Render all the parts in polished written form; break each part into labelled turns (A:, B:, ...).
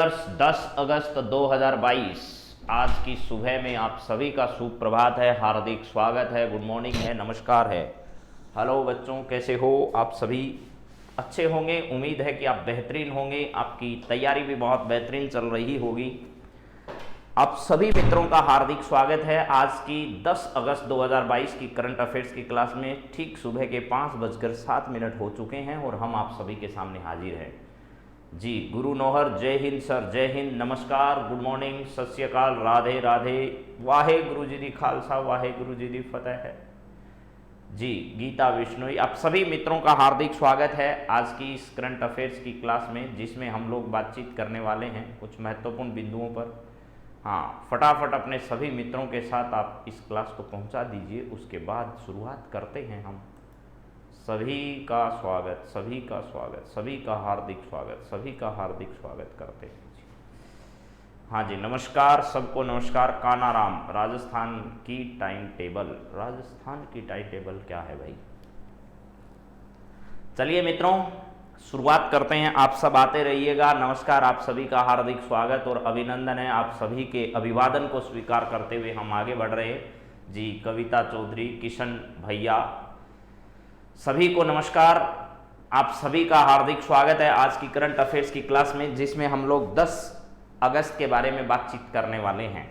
A: 10 अगस्त 2022 आज की सुबह में आप सभी का सुप्रभात है, हार्दिक स्वागत है, गुड मॉर्निंग है, नमस्कार है। हेलो बच्चों, कैसे हो आप सभी? अच्छे होंगे, उम्मीद है कि आप बेहतरीन होंगे, आपकी तैयारी भी बहुत बेहतरीन चल रही होगी। आप सभी मित्रों का हार्दिक स्वागत है आज की 10 अगस्त 2022 की करंट अफेयर्स की क्लास में। ठीक सुबह के 5:07 हो चुके हैं और हम आप सभी के सामने हाजिर हैं। जी गुरु नौहर, जय हिंद सर, जय हिंद, नमस्कार, गुड मॉर्निंग, सत श्री अकाल, राधे राधे, वाहे गुरु जी दी खालसा, वाहे गुरु जी दी फतेह है। जी गीता विश्नोई, आप सभी मित्रों का हार्दिक स्वागत है आज की इस करंट अफेयर्स की क्लास में, जिसमें हम लोग बातचीत करने वाले हैं कुछ महत्वपूर्ण बिंदुओं पर। हाँ, फटाफट अपने सभी मित्रों के साथ आप इस क्लास को पहुंचा दीजिए, उसके बाद शुरुआत करते हैं हम। सभी का स्वागत, सभी का स्वागत, सभी का हार्दिक स्वागत, सभी का हार्दिक स्वागत करते हैं। हाँ जी, नमस्कार सबको, नमस्कार। कानाराम, राजस्थान की टाइम टेबल, राजस्थान की टाइम टेबल क्या है भाई? चलिए मित्रों, शुरुआत करते हैं। आप सब आते रहिएगा। नमस्कार, आप सभी का हार्दिक स्वागत और अभिनंदन है। आप सभी के अभिवादन को स्वीकार करते हुए हम आगे बढ़ रहे हैं। जी कविता चौधरी, किशन भैया, सभी को नमस्कार। आप सभी का हार्दिक स्वागत है आज की करंट अफेयर्स की क्लास में, जिसमें हम लोग 10 अगस्त के बारे में बातचीत करने वाले हैं।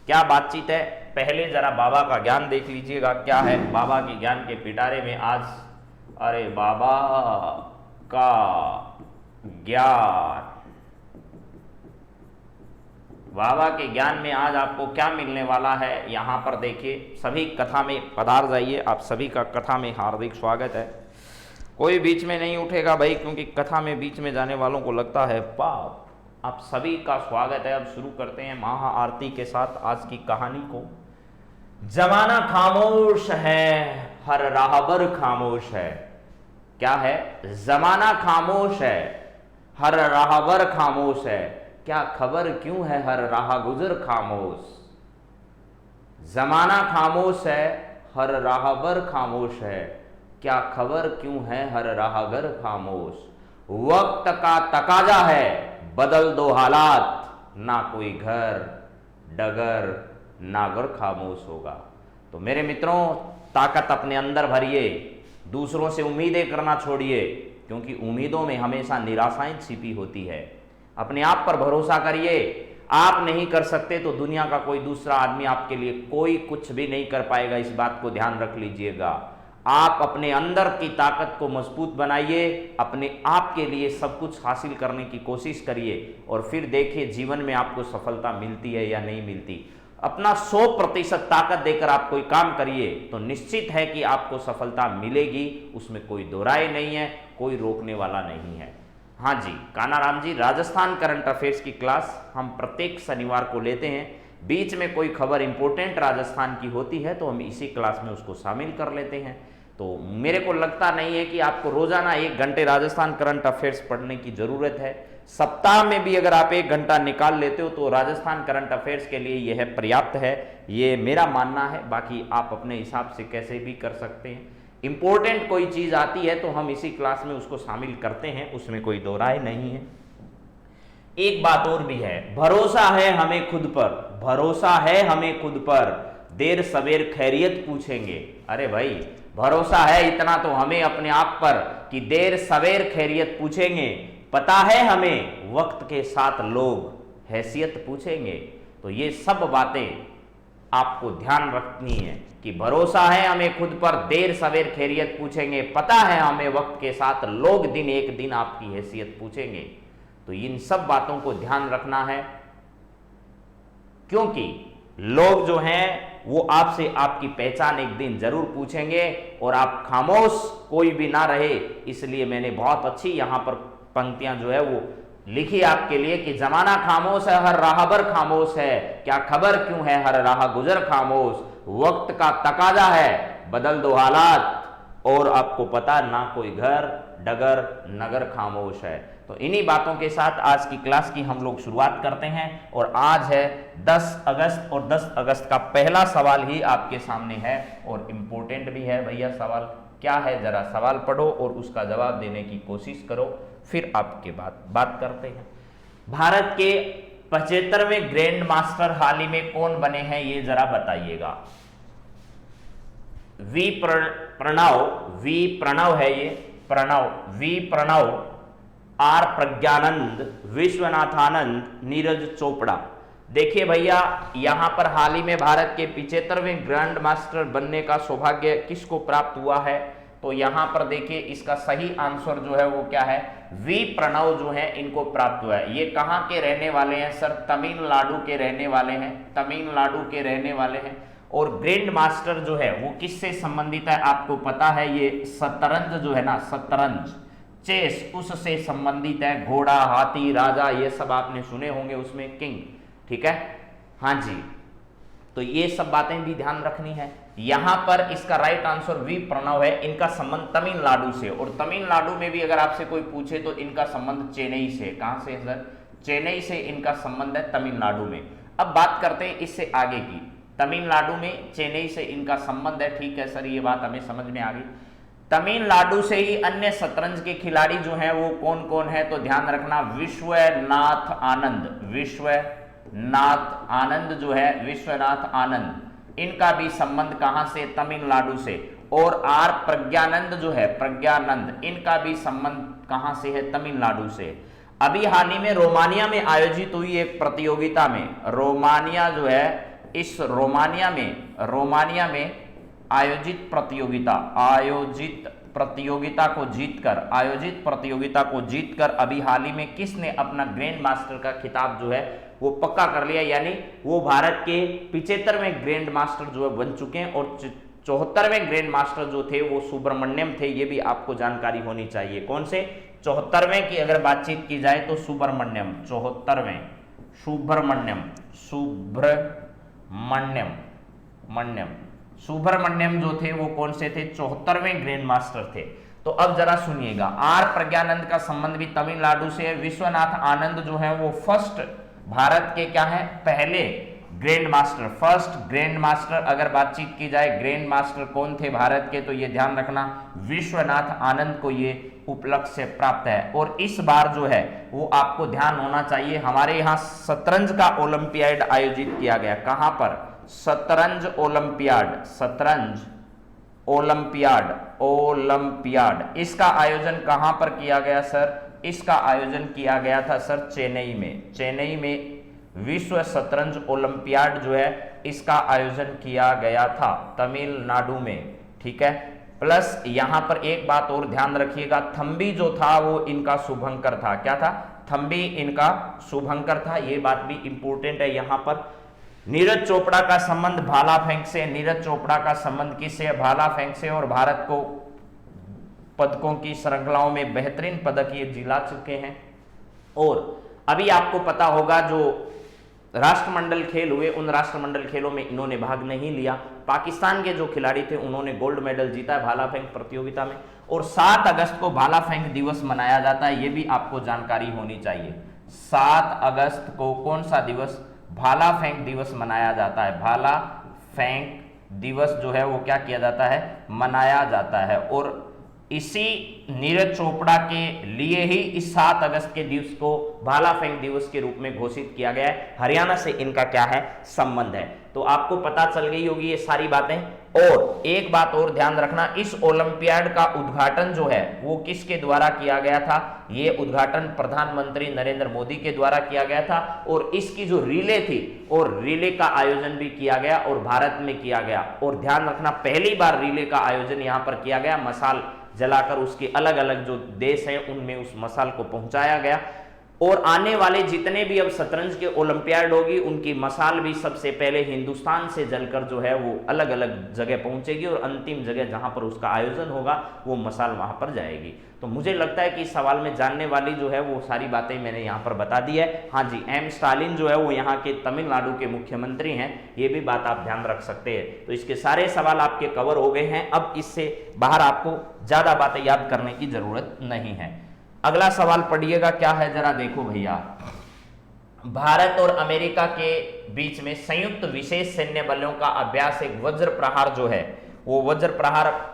A: क्या बातचीत है? पहले जरा बाबा का ज्ञान देख लीजिएगा क्या है बाबा के ज्ञान के पिटारे में आज। अरे बाबा का ज्ञान, बाबा के ज्ञान में आज आपको क्या मिलने वाला है, यहाँ पर देखिए। सभी कथा में पधार जाइए। आप सभी का कथा में हार्दिक स्वागत है। कोई बीच में नहीं उठेगा भाई, क्योंकि कथा में बीच में जाने वालों को लगता है पाप। आप सभी का स्वागत है। अब शुरू करते हैं महाआरती के साथ आज की कहानी को। जमाना खामोश है, हर राहबर खामोश है। क्या है? जमाना खामोश है, हर राहबर खामोश है। क्या खबर क्यों है हर राह गुजर खामोश? जमाना खामोश है, हर राहबर खामोश है। क्या खबर क्यों है हर राहगर खामोश? वक्त का तकाजा है, बदल दो हालात, ना कोई घर डगर नागर खामोश होगा। तो मेरे मित्रों, ताकत अपने अंदर भरिए, दूसरों से उम्मीदें करना छोड़िए, क्योंकि उम्मीदों में हमेशा निराशाएं छिपी होती है। अपने आप पर भरोसा करिए। आप नहीं कर सकते तो दुनिया का कोई दूसरा आदमी आपके लिए कोई कुछ भी नहीं कर पाएगा, इस बात को ध्यान रख लीजिएगा। आप अपने अंदर की ताकत को मजबूत बनाइए, अपने आप के लिए सब कुछ हासिल करने की कोशिश करिए और फिर देखिए जीवन में आपको सफलता मिलती है या नहीं मिलती। अपना 100% ताकत देकर आप कोई काम करिए तो निश्चित है कि आपको सफलता मिलेगी, उसमें कोई दो राय नहीं है, कोई रोकने वाला नहीं है। हाँ जी, कानाराम जी, राजस्थान करंट अफेयर्स की क्लास हम प्रत्येक शनिवार को लेते हैं। बीच में कोई खबर इंपॉर्टेंट राजस्थान की होती है तो हम इसी क्लास में उसको शामिल कर लेते हैं। तो मेरे को लगता नहीं है कि आपको रोजाना 1 घंटे राजस्थान करंट अफेयर्स पढ़ने की जरूरत है। सप्ताह में भी अगर आप 1 घंटा निकाल लेते हो तो राजस्थान करंट अफेयर्स के लिए यह पर्याप्त है, ये मेरा मानना है। बाकी आप अपने हिसाब से कैसे भी कर सकते हैं। इंपॉर्टेंट कोई चीज आती है तो हम इसी क्लास में उसको शामिल करते हैं, उसमें कोई दो राय नहीं है। एक बात और भी है, भरोसा है हमें खुद पर, भरोसा है हमें खुद पर, देर सवेर खैरियत पूछेंगे। अरे भाई, भरोसा है इतना तो हमें अपने आप पर कि देर सवेर खैरियत पूछेंगे। पता है हमें वक्त के साथ लोग हैसियत पूछेंगे। तो ये सब बातें आपको ध्यान रखनी है कि भरोसा है हमें खुद पर, देर सवेर खैरियत पूछेंगे। पता है हमें वक्त के साथ लोग दिन एक दिन आपकी हैसियत पूछेंगे। तो इन सब बातों को ध्यान रखना है, क्योंकि लोग जो हैं वो आपसे आपकी पहचान एक दिन जरूर पूछेंगे और आप खामोश कोई भी ना रहे। इसलिए मैंने बहुत अच्छी यहां पर पंक्तियां जो है वो लिखी आपके लिए कि जमाना खामोश है, हर राहबर खामोश है। क्या खबर क्यों है हर राह गुजर खामोश? वक्त का तकाजा है, बदल दो हालात, और आपको पता ना कोई घर डगर नगर खामोश है। तो इन्हीं बातों के साथ आज की क्लास की हम लोग शुरुआत करते हैं। और आज है 10 अगस्त और 10 अगस्त का पहला सवाल ही आपके सामने है और इम्पोर्टेंट भी है। भैया सवाल क्या है, जरा सवाल पढ़ो और उसका जवाब देने की कोशिश करो, फिर आपके बात करते हैं। भारत के 75वें ग्रैंड मास्टर हाल ही में कौन बने हैं, ये जरा बताइएगा। वी प्रणव है ये, वी प्रणव, आर प्रज्ञानंद, विश्वनाथानंद, नीरज चोपड़ा। देखिए भैया, यहां पर हाल ही में भारत के 75वें ग्रैंड मास्टर बनने का सौभाग्य किसको प्राप्त हुआ है, तो यहां पर देखिए इसका सही आंसर जो है वो क्या है, वी प्रणव जो है इनको प्राप्त हुआ है। ये कहां के रहने वाले हैं सर, तमिलनाडु के रहने वाले हैं, तमिलनाडु के रहने वाले हैं। और ग्रैंड मास्टर जो है वो किससे संबंधित है, आपको पता है, ये शतरंज जो है ना, शतरंज, चेस, उससे संबंधित है। घोड़ा, हाथी, राजा, ये सब आपने सुने होंगे उसमें, किंग, ठीक है, हाँ जी। तो ये सब बातें भी ध्यान रखनी है। यहां पर इसका राइट आंसर वी प्रणव है। इनका संबंध तमिलनाडु से, और तमिलनाडु में भी अगर आपसे कोई पूछे तो इनका संबंध चेन्नई से। कहां से सर, चेन्नई से इनका संबंध है तमिलनाडु में। अब बात करते हैं इससे आगे की, तमिलनाडु में चेन्नई से इनका संबंध है, ठीक है सर, ये बात हमें समझ में आ गई। तमिलनाडु से ही अन्य शतरंज के खिलाड़ी जो हैं वो कौन कौन है, तो ध्यान रखना, विश्वनाथ आनंद, विश्वनाथ आनंद जो है, विश्वनाथ आनंद, इनका भी संबंध कहां से, तमिलनाडु से। और आर प्रज्ञानंद जो है, प्रज्ञानंद, इनका भी संबंध कहां से है, तमिलनाडु से। अभी हाल ही में रोमानिया में आयोजित हुई एक प्रतियोगिता में, रोमानिया जो है, इस रोमानिया में आयोजित प्रतियोगिता को जीतकर अभी हाल ही में किसने अपना ग्रैंड मास्टर का खिताब जो है वो पक्का कर लिया, यानी वो भारत के 75वें ग्रैंड मास्टर जो है बन चुके हैं। और 74वें ग्रैंड मास्टर जो थे वो सुब्रमण्यम थे, ये भी आपको जानकारी होनी चाहिए। कौन से, 74वें की अगर बातचीत की जाए तो सुब्रमण्यम, 74वें, सुब्रमण्यम जो थे वो कौन से थे, 74वें ग्रैंड मास्टर थे। तो अब जरा सुनिएगा, आर प्रज्ञानंद का संबंध भी तमिलनाडु से है। विश्वनाथ आनंद जो है वो फर्स्ट भारत के क्या है, पहले grand master, first grand master. अगर बातचीत की जाए ग्रैंड मास्टर कौन थे भारत के, तो ये ध्यान रखना, विश्वनाथ आनंद को ये उपलक्ष्य से प्राप्त है। और इस बार जो है वो आपको ध्यान होना चाहिए, हमारे यहाँ शतरंज का ओलंपियाड आयोजित किया गया। कहां पर, शतरंज ओलंपियाड, इसका आयोजन कहां पर किया गया सर, इसका आयोजन किया गया था सर चेन्नई में विश्व शतरंज ओलंपियाड जो है इसका आयोजन किया गया था तमिलनाडु में, ठीक है। प्लस यहां पर एक बात और ध्यान रखिएगा, थंबी जो था वो इनका शुभंकर था। क्या था, थंबी इनका शुभंकर था, ये बात भी इंपॉर्टेंट है। यहां पर नीरज चोपड़ा का संबंध भाला फेंक से, नीरज चोपड़ा का संबंध किससे, भाला फेंक से। और भारत को पदकों की श्रृंखलाओं में बेहतरीन पदक ये जिला चुके हैं। और अभी आपको पता होगा जो राष्ट्रमंडल खेल हुए, उन राष्ट्रमंडल खेलों में इन्होंने भाग नहीं लिया। पाकिस्तान के जो खिलाड़ी थे उन्होंने गोल्ड मेडल जीता है भाला फेंक प्रतियोगिता में। और 7 अगस्त को भाला फेंक दिवस मनाया जाता है, ये भी आपको जानकारी होनी चाहिए। 7 अगस्त को कौन सा दिवस, भाला फेंक दिवस मनाया जाता है। भाला फेंक दिवस जो है वो क्या किया जाता है, मनाया जाता है। और इसी नीरज चोपड़ा के लिए ही इस 7 अगस्त के दिवस को भाला फेंक दिवस के रूप में घोषित किया गया है। हरियाणा से इनका क्या है, संबंध है। तो आपको पता चल गई होगी ये सारी बातें। और एक बात और ध्यान रखना, इस ओलंपियाड का उद्घाटन जो है वो किसके द्वारा किया गया था, ये उद्घाटन प्रधानमंत्री नरेंद्र मोदी के द्वारा किया गया था। और इसकी जो रिले थी, और रिले का आयोजन भी किया गया और भारत में किया गया। और ध्यान रखना, पहली बार रिले का आयोजन यहां पर किया गया, मसाल जलाकर उसके अलग अलग जो देश हैं उनमें उस मसाल को पहुंचाया गया। और आने वाले जितने भी अब शतरंज के ओलंपियाड होगी उनकी मसाल भी सबसे पहले हिंदुस्तान से जलकर जो है वो अलग अलग जगह पहुंचेगी, और अंतिम जगह जहां पर उसका आयोजन होगा वो मसाल वहां पर जाएगी। तो मुझे लगता है कि इस सवाल में जानने वाली जो है वो सारी बातें मैंने यहाँ पर बता दी है। हाँ जी, एम स्टालिन जो है वो यहाँ के तमिलनाडु के मुख्यमंत्री हैं, ये भी बात आप ध्यान रख सकते हैं। तो इसके सारे सवाल आपके कवर हो गए हैं। अब इससे बाहर आपको ज्यादा बातें याद करने की जरूरत नहीं है। अगला सवाल पढ़िएगा, क्या है जरा देखो भैया। भारत और अमेरिका के बीच में संयुक्त विशेष सैन्य बलों का अभ्यास, एक वज्र प्रहार जो है वो वज्र प्रहार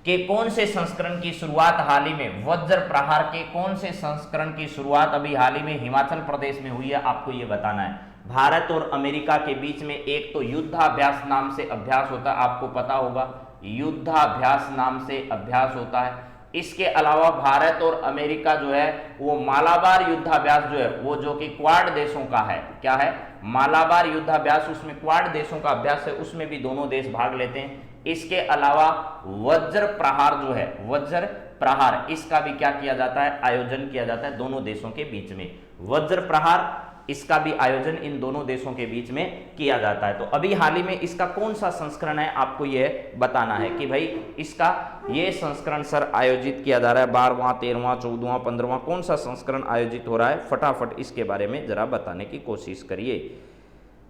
A: के कौन से संस्करण की शुरुआत हाल ही में, वज्र प्रहार के कौन से संस्करण की शुरुआत अभी हाल ही में हिमाचल प्रदेश में हुई है, आपको ये बताना है। भारत और अमेरिका के बीच में एक तो युद्धाभ्यास नाम से अभ्यास होता है, आपको पता होगा, युद्धाभ्यास नाम से अभ्यास होता है। इसके अलावा भारत और अमेरिका जो है वो मालाबार युद्धाभ्यास जो है वो जो कि क्वाड देशों का है, क्या है, मालाबार युद्धाभ्यास, उसमें क्वाड देशों का अभ्यास है, उसमें भी दोनों देश भाग लेते हैं। इसके अलावा वज्र प्रहार जो है, वज्र प्रहार, इसका भी क्या किया जाता है, आयोजन किया जाता है दोनों देशों के बीच में। वज्र प्रहार, इसका भी आयोजन इन दोनों देशों के बीच में किया जाता है। तो अभी हाल ही में इसका कौन सा संस्करण है, आपको यह बताना है कि भाई इसका ये संस्करण सर आयोजित किया जा रहा है, 12वां, 13वां, 14वां, 15वां, कौन सा संस्करण आयोजित हो रहा है, फटाफट इसके बारे में जरा बताने की कोशिश करिए।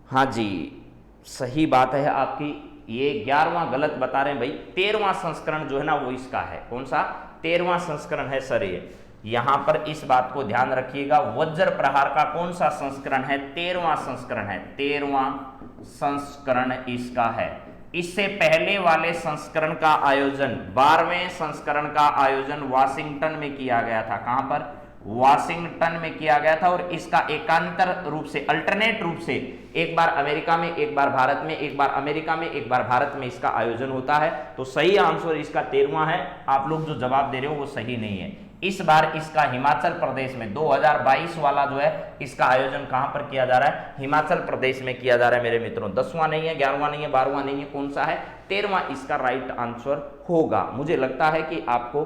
A: हाँ जी, सही बात है आपकी, ये 11वां गलत बता रहे हैं भाई, 13वां संस्करण जो है ना वो इसका है। कौन सा, 13वां संस्करण है सर ये, यहां पर इस बात को ध्यान रखिएगा। वज्र प्रहार का कौन सा संस्करण है, 13वां संस्करण है, 13वां संस्करण इसका है। इससे पहले वाले संस्करण का आयोजन, 12वें संस्करण का आयोजन वाशिंगटन में किया गया था। कहां पर, वाशिंगटन में किया गया था। और इसका एकांतर रूप से, अल्टरनेट रूप से, एक बार अमेरिका में, एक बार भारत में, एक बार अमेरिका में, एक बार भारत में इसका आयोजन होता है। तो सही आंसर इसका 13वां है। आप लोग जो जवाब दे रहे हो वो सही नहीं है। इस बार इसका हिमाचल प्रदेश में 2022 वाला जो है इसका आयोजन कहां पर किया जा रहा है, हिमाचल प्रदेश में किया जा रहा है मेरे मित्रों। 10वां नहीं है, 11वां नहीं है, 12वां नहीं है, कौन सा है, 13वां इसका राइट आंसर होगा। मुझे लगता है कि आपको,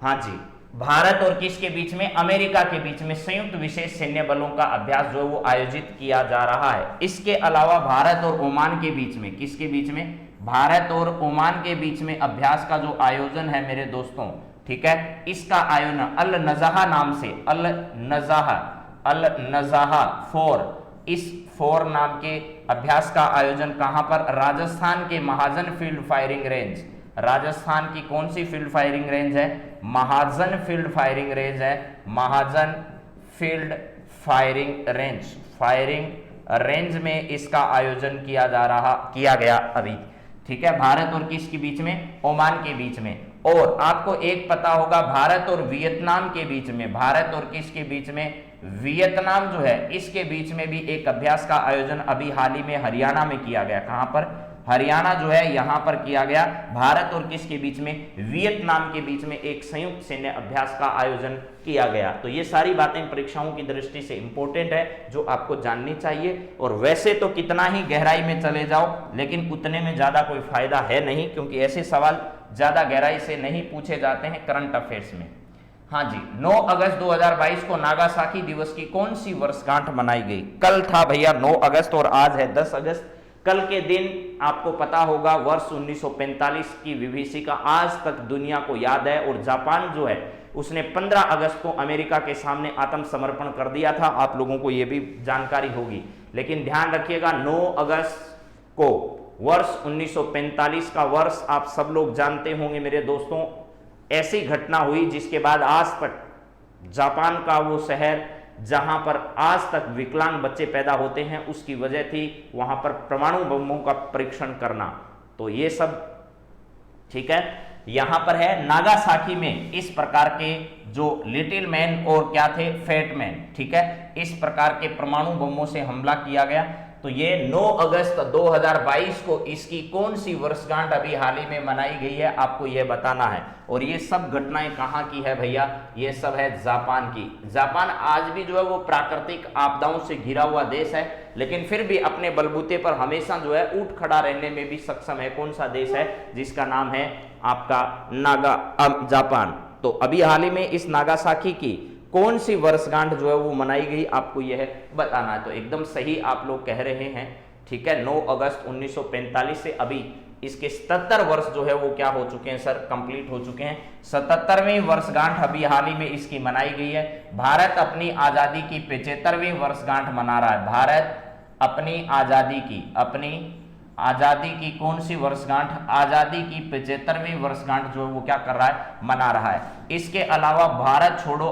A: हाँ जी, भारत और किसके बीच में, अमेरिका के बीच में संयुक्त विशेष सैन्य बलों का अभ्यास जो है वो आयोजित किया जा रहा है। इसके अलावा भारत और ओमान के बीच में, किसके बीच में, भारत और ओमान के बीच में अभ्यास का जो आयोजन है मेरे दोस्तों, ठीक है, इसका आयोजन अल नज़ाह नाम से, अल नज़ाह 4, इस 4 नाम के अभ्यास का आयोजन कहां पर, राजस्थान के महाजन फील्ड फायरिंग रेंज, राजस्थान की कौन सी फील्ड फायरिंग रेंज है, महाजन फील्ड फायरिंग रेंज है, महाजन फील्ड फायरिंग रेंज में इसका आयोजन किया गया अभी, ठीक है, भारत और किसके बीच में, ओमान के बीच में। और आपको एक पता होगा, भारत और वियतनाम के बीच में, भारत और किसके बीच में, वियतनाम जो है इसके बीच में भी एक अभ्यास का आयोजन अभी हाल ही में हरियाणा में किया गया। कहां पर, हरियाणा जो है यहां पर किया गया। भारत और किसके बीच में, वियतनाम के बीच में एक संयुक्त सैन्य अभ्यास का आयोजन किया गया। तो ये सारी बातें परीक्षाओं की दृष्टि से इंपॉर्टेंट है, जो आपको जाननी चाहिए। और वैसे तो कितना ही गहराई में चले जाओ लेकिन उतने में ज्यादा कोई फायदा है नहीं, क्योंकि ऐसे सवाल ज्यादा गहराई से नहीं पूछे जाते हैं करंट अफेयर्स में। हाँ जी, 9 अगस्त 2022 को नागासाकी दिवस की कौन सी वर्षगांठ मनाई गई? कल था भैया 9 अगस्त और आज है 10 अगस्त। कल के दिन आपको पता होगा वर्ष 1945 की विभीषिका आज तक दुनिया को याद है। और जापान जो है उसने 15 अगस्त को अमेरिका के सामने आत्मसमर्पण कर दिया था। आप लोगों को यह भी जानकारी होगी, लेकिन ध्यान रखिएगा 9 अगस्त को वर्ष 1945 का वर्ष आप सब लोग जानते होंगे मेरे दोस्तों। ऐसी घटना हुई जिसके बाद आज तक जापान का वो शहर जहां पर आज तक विकलांग बच्चे पैदा होते हैं, उसकी वजह थी वहां पर परमाणु बमों का परीक्षण करना। तो ये सब ठीक है, यहां पर है नागासाकी में इस प्रकार के जो लिटिल मैन और क्या थे, फैट मैन, ठीक है, इस प्रकार के परमाणु बमों से हमला किया गया। तो ये 9 अगस्त 2022 को इसकी कौन सी वर्षगांठ अभी हाल ही में मनाई गई है, आपको यह बताना है। और ये सब घटनाएं कहां की है भैया, ये सब है जापान की। जापान आज भी जो है वो प्राकृतिक आपदाओं से घिरा हुआ देश है, लेकिन फिर भी अपने बलबूते पर हमेशा जो है उठ खड़ा रहने में भी सक्षम है। कौन सा देश है, जिसका नाम है आपका जापान। तो अभी हाल ही में इस नागासाकी की कौन सी वर्षगांठ जो है वो मनाई गई, आपको यह बताना है। तो एकदम सही आप लोग कह रहे हैं, ठीक है, 9 अगस्त 1945 से अभी इसके 77 वर्ष जो है वो क्या हो चुके हैं सर, कंप्लीट हो चुके हैं। 77वीं वर्षगांठ अभी हाल ही में इसकी मनाई गई है। भारत अपनी आजादी की 75वीं वर्षगांठ मना रहा है। भारत अपनी आजादी की कौन सी वर्षगांठ, आजादी की 75वीं वर्षगांठ जो है वो क्या कर रहा है, मना रहा है। इसके अलावा भारत छोड़ो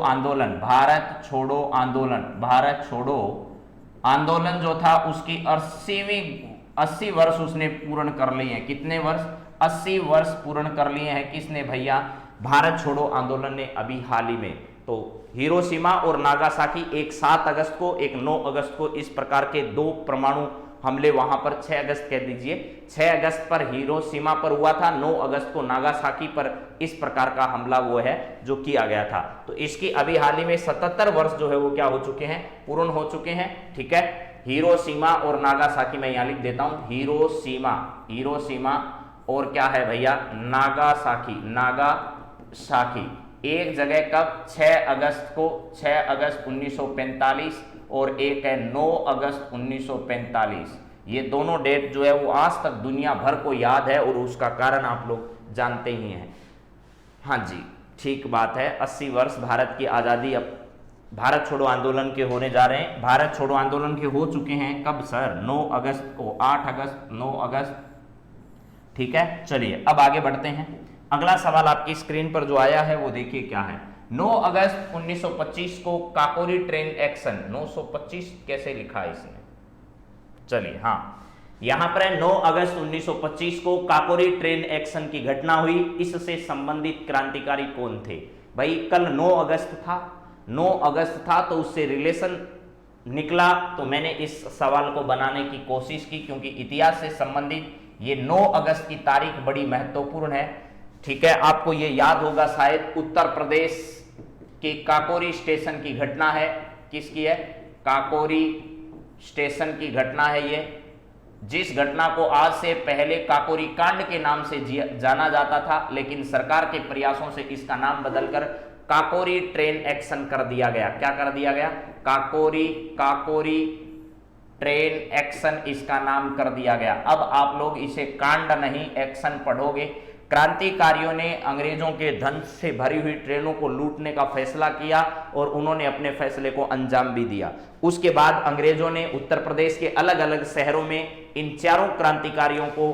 A: आंदोलन जो था उसकी 80 वर्ष उसने पूर्ण कर लिए हैं। कितने वर्ष, 80 वर्ष पूर्ण कर लिए हैं। किसने भैया? भारत छोड़ो आंदोलन ने अभी हाल ही में। तो हिरोशिमा और नागासाकी, एक 7 अगस्त को, एक 9 अगस्त को, इस प्रकार के 2 परमाणु हमले वहां पर 6 अगस्त कह दीजिए, 6 अगस्त पर हिरोशिमा पर हुआ था, 9 अगस्त को नागासाकी पर इस प्रकार का हमला वो है जो किया गया था। तो इसकी अभी हाल ही में 77 वर्ष जो है वो क्या हो चुके हैं? पूर्ण हो चुके हैं। ठीक है, हिरोशिमा और नागासाकी मैं यहां लिख देता हूं, हिरोशिमा और क्या है भैया? नागासाकी एक जगह कब? 6 अगस्त को, 6 अगस्त 1945 और एक है 9 अगस्त 1945। ये दोनों डेट जो है वो आज तक दुनिया भर को याद है और उसका कारण आप लोग जानते ही हैं। हाँ जी, ठीक बात है। 80 वर्ष भारत की आज़ादी अब भारत छोड़ो आंदोलन के होने जा रहे हैं। भारत छोड़ो आंदोलन के हो चुके हैं कब सर? 9 अगस्त को, 8 अगस्त, 9 अगस्त। ठीक है, चलिए अब आगे बढ़ते हैं। अगला सवाल आपकी स्क्रीन पर जो आया है वो देखिए क्या है। 9 अगस्त 1925 को काकोरी ट्रेन एक्शन, 925 कैसे लिखा है इसने? चलिए, हाँ, यहां पर है 9 अगस्त 1925 को काकोरी ट्रेन एक्शन की घटना हुई। इससे संबंधित क्रांतिकारी कौन थे? भाई कल 9 अगस्त था, 9 अगस्त था तो उससे रिलेशन निकला, तो मैंने इस सवाल को बनाने की कोशिश की, क्योंकि इतिहास से संबंधित ये 9 अगस्त की तारीख बड़ी महत्वपूर्ण है। ठीक है, आपको ये याद होगा शायद, उत्तर प्रदेश के काकोरी स्टेशन की घटना है। किसकी है? काकोरी स्टेशन की घटना है ये, जिस घटना को आज से पहले काकोरी कांड के नाम से जाना जाता था, लेकिन सरकार के प्रयासों से इसका नाम बदलकर काकोरी ट्रेन एक्शन कर दिया गया। क्या कर दिया गया? काकोरी ट्रेन एक्शन इसका नाम कर दिया गया। अब आप लोग इसे कांड नहीं एक्शन पढ़ोगे। क्रांतिकारियों ने अंग्रेजों के धन से भरी हुई ट्रेनों को लूटने का फैसला किया और उन्होंने अपने फैसले को अंजाम भी दिया। उसके बाद अंग्रेजों ने उत्तर प्रदेश के अलग अलग शहरों में इन चारों क्रांतिकारियों को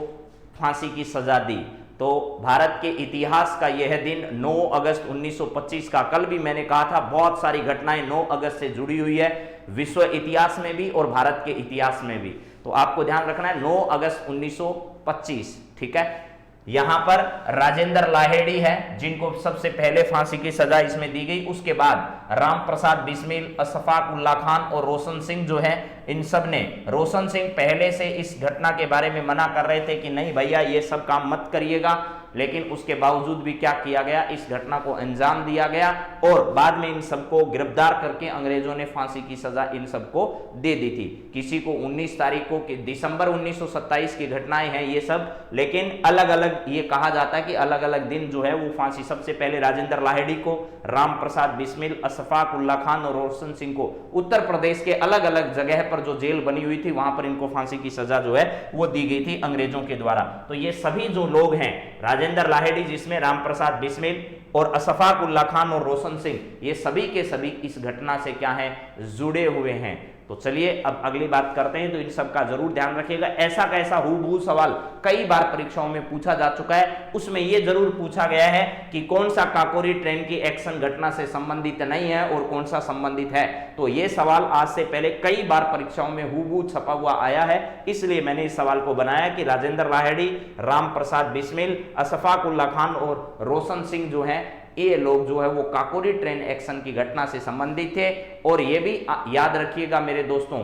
A: फांसी की सजा दी। तो भारत के इतिहास का यह दिन 9 अगस्त 1925 का, कल भी मैंने कहा था बहुत सारी घटनाएं 9 अगस्त से जुड़ी हुई है, विश्व इतिहास में भी और भारत के इतिहास में भी। तो आपको ध्यान रखना है 9 अगस्त 1925। ठीक है, यहां पर राजेंद्र लाहेड़ी है जिनको सबसे पहले फांसी की सजा इसमें दी गई। उसके बाद राम प्रसाद बिस्मिल, अशफाक उल्ला खान और रोशन सिंह जो है, इन सब ने, रोशन सिंह पहले से इस घटना के बारे में मना कर रहे थे कि नहीं भैया ये सब काम मत करिएगा, लेकिन उसके बावजूद भी क्या किया गया? इस घटना को अंजाम दिया गया और बाद में इन सबको गिरफ्तार करके अंग्रेजों ने फांसी की सजा इन सबको दे दी थी। किसी को 19 तारीख को, दिसंबर 1927 की घटनाएं हैं ये सब, लेकिन अलग अलग ये कहा जाता है कि अलग अलग दिन जो है वो फांसी, सबसे पहले राजेंद्र लाहेड़ी को, राम प्रसाद बिस्मिल, अशफाक उल्ला खान और रोशन सिंह को उत्तर प्रदेश के अलग अलग जगह पर जो जेल बनी हुई थी वहां पर इनको फांसी की सजा जो है वो दी गई थी अंग्रेजों के द्वारा। तो ये सभी जो लोग हैं, राजेंद्र लाहेड़ी जिसमें राम प्रसाद बिस्मिल और अशफाक उल्ला खान और रोशन सिंह, ये सभी के सभी इस घटना से क्या है? जुड़े हुए हैं। तो चलिए अब अगली बात करते हैं। तो इन सब का जरूर ध्यान रखिएगा। ऐसा का ऐसा हूबहू सवाल कई बार परीक्षाओं में पूछा जा चुका है। उसमें यह जरूर पूछा गया है कि कौन सा काकोरी ट्रेन की एक्शन घटना से संबंधित नहीं है और कौन सा संबंधित है। तो यह सवाल आज से पहले कई बार परीक्षाओं में हूबहू छपा हुआ आया है, इसलिए मैंने इस सवाल को बनाया कि राजेंद्र लाहेड़ी, राम प्रसाद बिस्मिल, अशफाक उल्ला खान और रोशन सिंह जो है, ये लोग जो है वो काकोरी ट्रेन एक्शन की घटना से संबंधित थे। और ये भी याद रखिएगा मेरे दोस्तों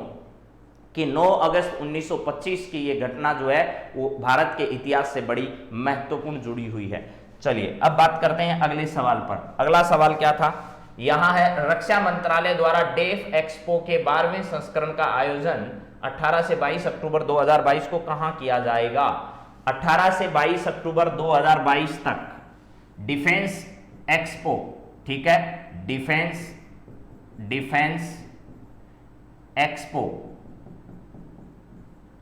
A: कि 9 अगस्त 1925 की ये घटना जो है वो भारत के इतिहास से बड़ी महत्वपूर्ण जुड़ी हुई है। चलिए अब बात करते हैं अगले सवाल पर। अगला सवाल क्या था? यहां है, रक्षा मंत्रालय द्वारा डेफ एक्सपो के 12वें संस्करण का आयोजन 18 से 22 अक्टूबर 2022 को कहां किया जाएगा? 18 से 22 अक्टूबर 2022 तक डिफेंस एक्सपो, ठीक है, डिफेंस एक्सपो,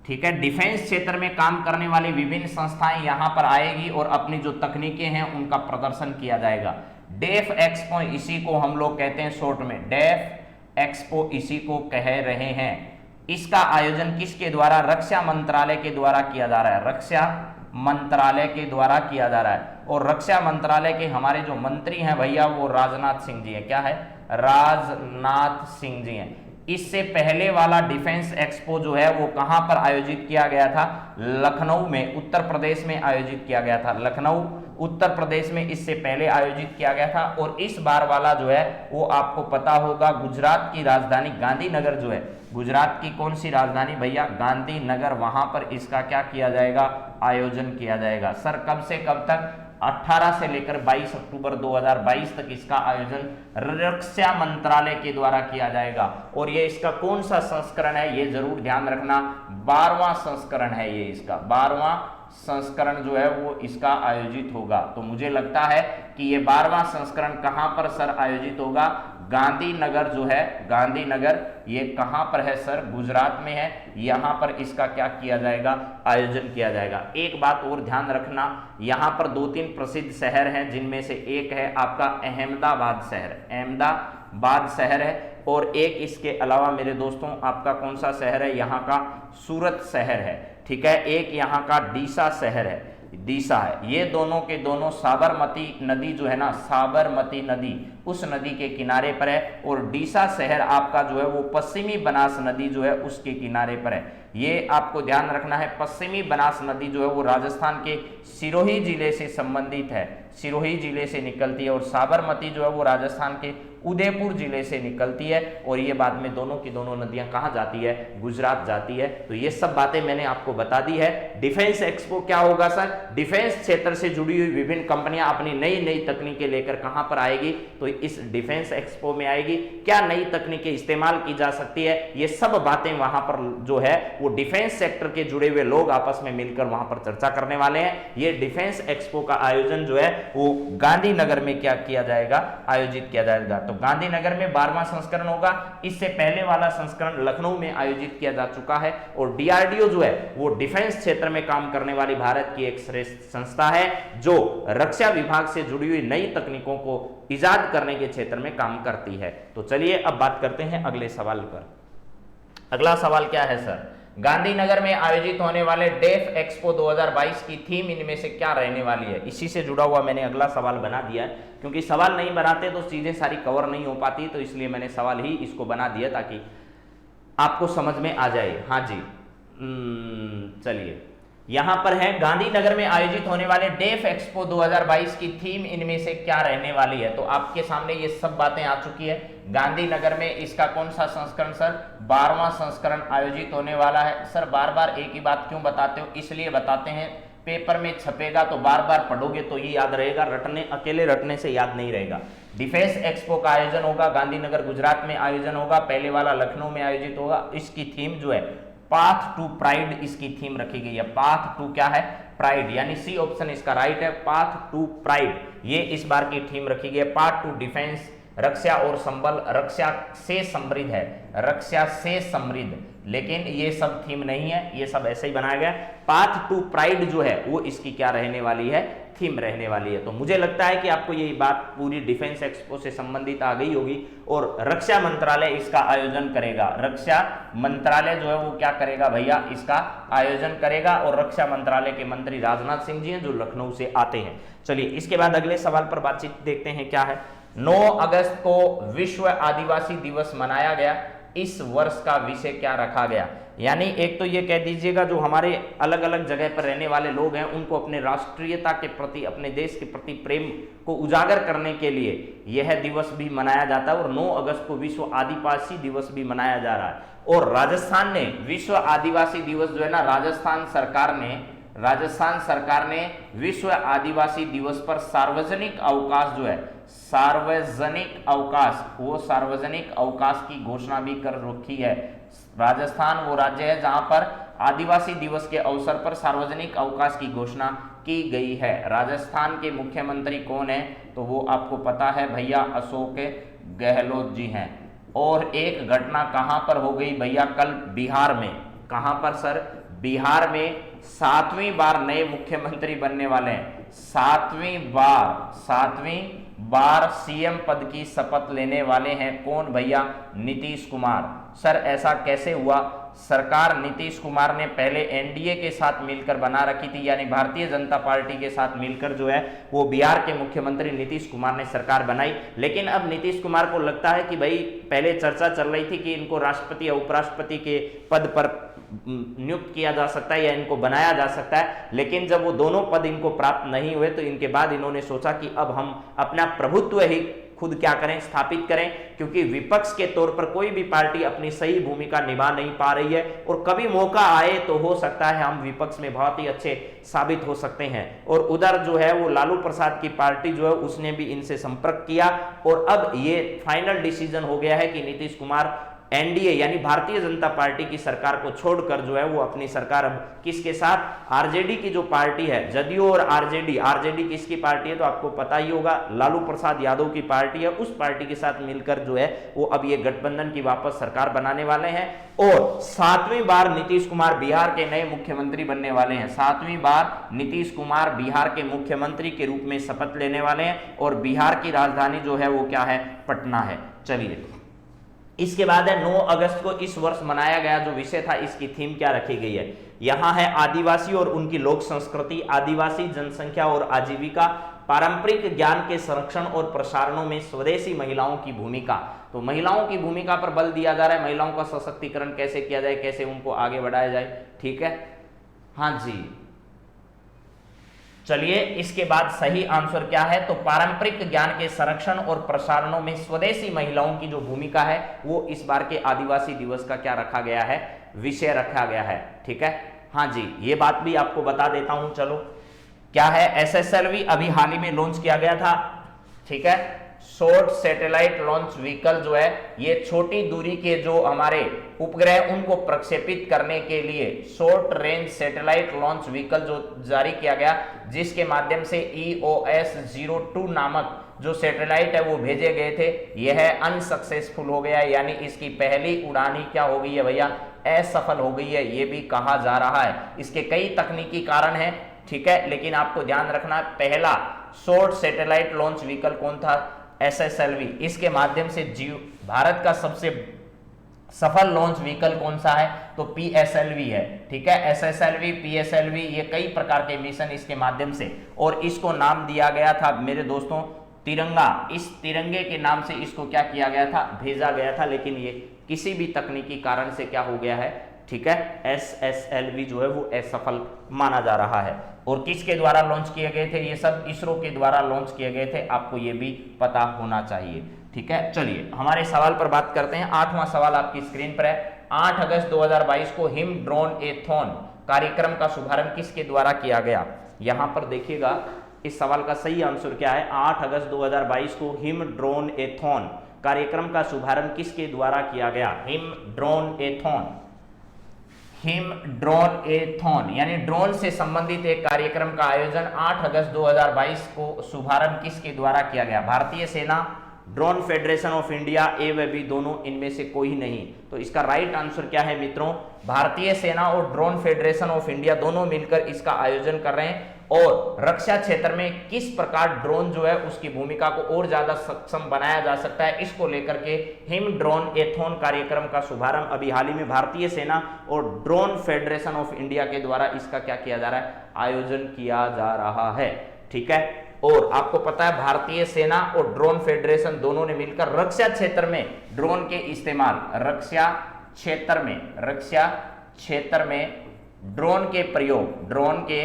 A: ठीक है, डिफेंस क्षेत्र में काम करने वाली विभिन्न संस्थाएं यहां पर आएगी और अपनी जो तकनीकें हैं उनका प्रदर्शन किया जाएगा। डेफ एक्सपो, इसी को हम लोग कहते हैं शॉर्ट में डेफ एक्सपो, इसी को कह रहे हैं। इसका आयोजन किसके द्वारा? रक्षा मंत्रालय के द्वारा किया जा रहा है। रक्षा मंत्रालय के द्वारा किया जा रहा है और रक्षा मंत्रालय के हमारे जो मंत्री हैं भैया वो राजनाथ सिंह जी हैं। क्या है? राजनाथ सिंह जी हैं। इससे पहले वाला डिफेंस एक्सपो जो है वो कहां पर आयोजित किया गया था? लखनऊ में, उत्तर प्रदेश में आयोजित किया गया था। लखनऊ उत्तर प्रदेश में इससे पहले आयोजित किया गया था। और इस बार वाला जो है वो आपको पता होगा गुजरात की राजधानी गांधीनगर जो है, गुजरात की कौन सी राजधानी भैया? गांधीनगर, वहां पर इसका क्या किया जाएगा? आयोजन किया जाएगा। सर कब से कब तक? 18 से लेकर 22 अक्टूबर 2022 तक इसका आयोजन रक्षा मंत्रालय के द्वारा किया जाएगा। और ये इसका कौन सा संस्करण है ये जरूर ध्यान रखना, 12वां संस्करण है ये, इसका 12वां संस्करण जो है वो इसका आयोजित होगा। तो मुझे लगता है कि ये 12वां संस्करण कहां पर सर आयोजित होगा? गांधीनगर जो है, गांधीनगर ये कहां पर है सर? गुजरात में है। यहां पर इसका क्या किया जाएगा? आयोजन किया जाएगा। एक बात और ध्यान रखना, यहां पर 2-3 प्रसिद्ध शहर हैं, जिनमें से एक है आपका अहमदाबाद शहर, अहमदाबाद शहर है। और एक इसके अलावा मेरे दोस्तों आपका कौन सा शहर है? यहाँ का सूरत शहर है, ठीक है। एक यहाँ का डीसा शहर है, डीसा है। ये दोनों के दोनों साबरमती नदी जो है ना, साबरमती नदी, उस नदी के किनारे पर है। और डीसा शहर आपका जो है वो पश्चिमी बनास नदी जो है उसके किनारे पर है। ये आपको ध्यान रखना है। पश्चिमी बनास नदी जो है वो राजस्थान के सिरोही जिले से संबंधित है, सिरोही जिले से निकलती है। और साबरमती जो है वो राजस्थान के उदयपुर जिले से निकलती है। और ये बाद में दोनों की दोनों नदियां कहां जाती है? गुजरात जाती है। तो ये सब बातें मैंने आपको बता दी है। डिफेंस एक्सपो क्या होगा सर? डिफेंस क्षेत्र से जुड़ी हुई विभिन्न कंपनियां अपनी नई नई तकनीकें लेकर कहां पर आएगी? तो इस डिफेंस एक्सपो में आएगी। क्या नई तकनीकें इस्तेमाल की जा सकती है, ये सब बातें वहां पर जो है वो डिफेंस सेक्टर के जुड़े हुए लोग आपस में मिलकर वहां पर चर्चा करने वाले हैं। ये डिफेंस एक्सपो का आयोजन जो है वो गांधीनगर में क्या किया जाएगा? आयोजित किया जाएगा। तो गांधीनगर में 12वां संस्करण होगा। इससे पहले वाला संस्करण लखनऊ में आयोजित किया जा चुका है। और डीआरडीओ जो है वो डिफेंस क्षेत्र में काम करने वाली भारत की एक श्रेष्ठ संस्था है जो रक्षा विभाग से जुड़ी हुई नई तकनीकों को इजाद करने के क्षेत्र में काम करती है। तो चलिए अब बात करते हैं अगले सवाल पर। अगला सवाल क्या है सर? गांधीनगर में आयोजित होने वाले डेफ एक्सपो 2022 की थीम इनमें से क्या रहने वाली है? इसी से जुड़ा हुआ मैंने अगला सवाल बना दिया है, क्योंकि सवाल नहीं बनाते तो चीजें सारी कवर नहीं हो पाती, तो इसलिए मैंने सवाल ही इसको बना दिया ताकि आपको समझ में आ जाए। हाँ जी, चलिए यहां पर है, गांधीनगर में आयोजित होने वाले डेफ एक्सपो 2022 की थीम इनमें से क्या रहने वाली है? तो आपके सामने ये सब बातें आ चुकी है। गांधीनगर में इसका कौन सा संस्करण सर? 12वां संस्करण आयोजित होने वाला है। सर बार बार एक ही बात क्यों बताते हो? इसलिए बताते हैं, पेपर में छपेगा तो बार बार पढ़ोगे तो ये याद रहेगा, अकेले रटने से याद नहीं रहेगा। डिफेंस एक्सपो का आयोजन होगा गांधीनगर गुजरात में आयोजन होगा। पहले वाला लखनऊ में आयोजित होगा। इसकी थीम जो है पाथ टू प्राइड, इसकी थीम रखी गई है। पाथ टू क्या है? प्राइड, यानी सी ऑप्शन इसका राइट है, पाथ टू प्राइड। ये इस बार की थीम रखी गई है। पाथ टू डिफेंस, रक्षा और संबल, रक्षा से समृद्ध है, रक्षा से समृद्ध, लेकिन ये सब थीम नहीं है, ये सब ऐसे ही बनाया गया। पाथ टू प्राइड जो है वो इसकी क्या रहने वाली है? थीम रहने वाली है। तो मुझे लगता है कि आपको ये बात पूरी डिफेंस एक्सपो से संबंधित आ गई होगी। और रक्षा मंत्रालय इसका आयोजन करेगा, रक्षा मंत्रालय जो है वो क्या करेगा भैया? इसका आयोजन करेगा। और रक्षा मंत्रालय के मंत्री राजनाथ सिंह जी हैं जो लखनऊ से आते हैं। चलिए इसके बाद अगले सवाल पर बातचीत देखते हैं क्या है। 9 अगस्त को विश्व आदिवासी दिवस मनाया गया। इस वर्ष का विषय क्या रखा गया? यानी एक तो ये कह दीजिएगा जो हमारे अलग अलग जगह पर रहने वाले लोग हैं उनको अपने राष्ट्रीयता के प्रति, अपने देश के प्रति प्रेम को उजागर करने के लिए यह दिवस भी मनाया जाता है। और 9 अगस्त को विश्व आदिवासी दिवस भी मनाया जा रहा है। और राजस्थान ने विश्व आदिवासी दिवस जो है ना, राजस्थान सरकार ने विश्व आदिवासी दिवस पर सार्वजनिक अवकाश जो है, सार्वजनिक अवकाश, वो सार्वजनिक अवकाश की घोषणा भी कर रखी है। राजस्थान वो राज्य है जहां पर आदिवासी दिवस के अवसर पर सार्वजनिक अवकाश की घोषणा की गई है। राजस्थान के मुख्यमंत्री कौन है? तो वो आपको पता है भैया, अशोक गहलोत जी हैं। और एक घटना कहां पर हो गई भैया? कल बिहार में। कहां पर सर? बिहार में 7वीं बार नए मुख्यमंत्री बनने वाले हैं। 7वीं बार सीएम पद की शपथ लेने वाले हैं। कौन भैया? नीतीश कुमार। सर ऐसा कैसे हुआ? सरकार नीतीश कुमार ने पहले एनडीए के साथ मिलकर बना रखी थी, यानी भारतीय जनता पार्टी के साथ मिलकर जो है वो बिहार के मुख्यमंत्री नीतीश कुमार ने सरकार बनाई। लेकिन अब नीतीश कुमार को लगता है कि भाई पहले चर्चा चल रही थी कि इनको राष्ट्रपति या उपराष्ट्रपति के पद पर नियुक्त किया जा सकता है या इनको बनाया जा सकता है, लेकिन जब वो दोनों पद इनको प्राप्त नहीं हुए तो इनके बाद इन्होंने सोचा कि अब हम अपना प्रभुत्व ही खुद क्या करें, स्थापित करें, क्योंकि विपक्ष के तौर पर कोई भी पार्टी अपनी सही भूमिका निभा नहीं पा रही है और कभी मौका आए तो हो सकता है हम विपक्ष में बहुत ही अच्छे साबित हो सकते हैं। और उधर जो है वो लालू प्रसाद की पार्टी जो है उसने भी इनसे संपर्क किया और अब ये फाइनल डिसीजन हो गया है कि नीतीश कुमार एनडीए यानी भारतीय जनता पार्टी की सरकार को छोड़कर जो है वो अपनी सरकार अब किसके साथ, आरजेडी की जो पार्टी है, जदयू और आरजेडी किसकी पार्टी है तो आपको पता ही होगा, लालू प्रसाद यादव की पार्टी है, उस पार्टी के साथ मिलकर जो है वो अब ये गठबंधन की वापस सरकार बनाने वाले हैं और 7वीं बार नीतीश कुमार बिहार के नए मुख्यमंत्री बनने वाले हैं। 7वीं बार नीतीश कुमार बिहार के मुख्यमंत्री के रूप में शपथ लेने वाले हैं और बिहार की राजधानी जो है वो क्या है, पटना है। चलिए इसके बाद है 9 अगस्त को इस वर्ष मनाया गया जो विषय था, इसकी थीम क्या रखी गई है, यहां है आदिवासी और उनकी लोक संस्कृति, आदिवासी जनसंख्या और आजीविका, पारंपरिक ज्ञान के संरक्षण और प्रसारणों में स्वदेशी महिलाओं की भूमिका। तो महिलाओं की भूमिका पर बल दिया जा रहा है, महिलाओं का सशक्तिकरण कैसे किया जाए, कैसे उनको आगे बढ़ाया जाए, ठीक है। हाँ जी, चलिए इसके बाद सही आंसर क्या है, तो पारंपरिक ज्ञान के संरक्षण और प्रसारणों में स्वदेशी महिलाओं की जो भूमिका है वो इस बार के आदिवासी दिवस का क्या रखा गया है, विषय रखा गया है, ठीक है। हाँ जी, ये बात भी आपको बता देता हूं। चलो क्या है, एसएसएलवी अभी हाल ही में लॉन्च किया गया था, ठीक है। शॉर्ट सैटेलाइट लॉन्च व्हीकल जो है ये छोटी दूरी के जो हमारे उपग्रह उनको प्रक्षेपित करने के लिए short range satellite launch vehicle जो जारी किया गया, जिसके माध्यम से EOS-02 नामक जो सैटेलाइट है वो भेजे गए थे, यह अनसक्सेसफुल हो गया, यानी इसकी पहली उड़ान ही क्या हो गई है भैया, असफल हो गई है, ये भी कहा जा रहा है। इसके कई तकनीकी कारण हैं, ठीक है, लेकिन आपको ध्यान रखना पहला शॉर्ट सैटेलाइट लॉन्च व्हीकल कौन था, एसएसएलवी। इसके माध्यम से भारत का सबसे सफल लॉन्च व्हीकल कौन सा है, तो PSLV है, ठीक है। एसएसएलवी, PSLV ये कई प्रकार के मिशन इसके माध्यम से, और इसको नाम दिया गया था मेरे दोस्तों तिरंगा। इस तिरंगे के नाम से इसको क्या किया गया था, भेजा गया था, लेकिन ये किसी भी तकनीकी कारण से क्या हो गया है, ठीक है, एसएसएलवी जो है वो असफल माना जा रहा है। और किसके द्वारा लॉन्च किए गए थे, ये सब इसरो के द्वारा लॉन्च किए गए थे, आपको ये भी पता होना चाहिए, ठीक है। चलिए हमारे सवाल पर बात करते हैं। 8वां सवाल आपकी स्क्रीन पर है। 8 अगस्त 2022 को हिम ड्रोन एथॉन कार्यक्रम का शुभारंभ किसके द्वारा किया गया, यहां पर देखिएगा इस सवाल का सही आंसर क्या है। 8 अगस्त 2022 को हिम ड्रोन एथॉन कार्यक्रम का शुभारंभ किसके द्वारा किया गया, हिम ड्रोन एथॉन, हिम ड्रोन एथॉन यानी ड्रोन से संबंधित एक कार्यक्रम का आयोजन 8 अगस्त 2022 को शुभारंभ किसके द्वारा किया गया, भारतीय सेना, ड्रोन फेडरेशन ऑफ इंडिया, ए व बी दोनों, इनमें से कोई नहीं। तो इसका राइट आंसर क्या है मित्रों, भारतीय सेना और ड्रोन फेडरेशन ऑफ इंडिया दोनों मिलकर इसका आयोजन कर रहे हैं और रक्षा क्षेत्र में किस प्रकार ड्रोन जो है उसकी भूमिका को और ज्यादा सक्षम बनाया जा सकता है, इसको लेकर के हिम ड्रोन एथॉन कार्यक्रम का शुभारंभ अभी हाल ही में भारतीय सेना और ड्रोन फेडरेशन ऑफ इंडिया के द्वारा इसका क्या किया जा रहा है, आयोजन किया जा रहा है, ठीक है। और आपको पता है भारतीय सेना और ड्रोन फेडरेशन दोनों ने मिलकर रक्षा क्षेत्र में ड्रोन के इस्तेमाल, रक्षा क्षेत्र में ड्रोन के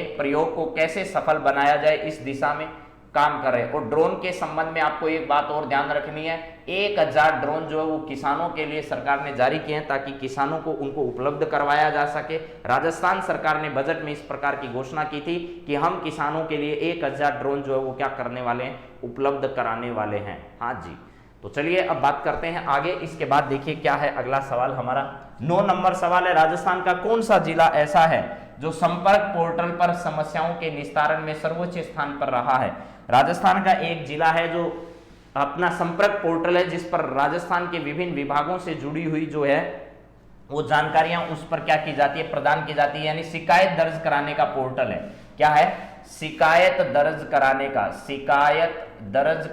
A: प्रयोग को कैसे सफल बनाया जाए इस दिशा में काम कर रहे हैं। और ड्रोन के संबंध में आपको एक बात और ध्यान रखनी है, 1000 ड्रोन जो है वो किसानों के लिए सरकार ने जारी किए हैं ताकि किसानों को उनको उपलब्ध करवाया जा सके। राजस्थान सरकार ने बजट में इस प्रकार की घोषणा की थी कि हम किसानों के लिए 1000 ड्रोन जो है वो क्या करने वाले हैं, उपलब्ध कराने वाले हैं। हाँ जी, तो चलिए अब बात करते हैं आगे। इसके बाद देखिए क्या है अगला सवाल हमारा, 9 नंबर सवाल है, राजस्थान का कौन सा जिला ऐसा है जो संपर्क पोर्टल पर समस्याओं के निस्तारण में सर्वोच्च स्थान पर रहा है। राजस्थान का एक जिला है जो अपना संपर्क पोर्टल है जिस पर राजस्थान के विभिन्न विभागों से जुड़ी हुई जो है वो जानकारियां उस पर क्या की जाती है, प्रदान की जाती है, यानी शिकायत दर्ज कराने का पोर्टल है। क्या है, शिकायत दर्ज कराने का, शिकायत दर्ज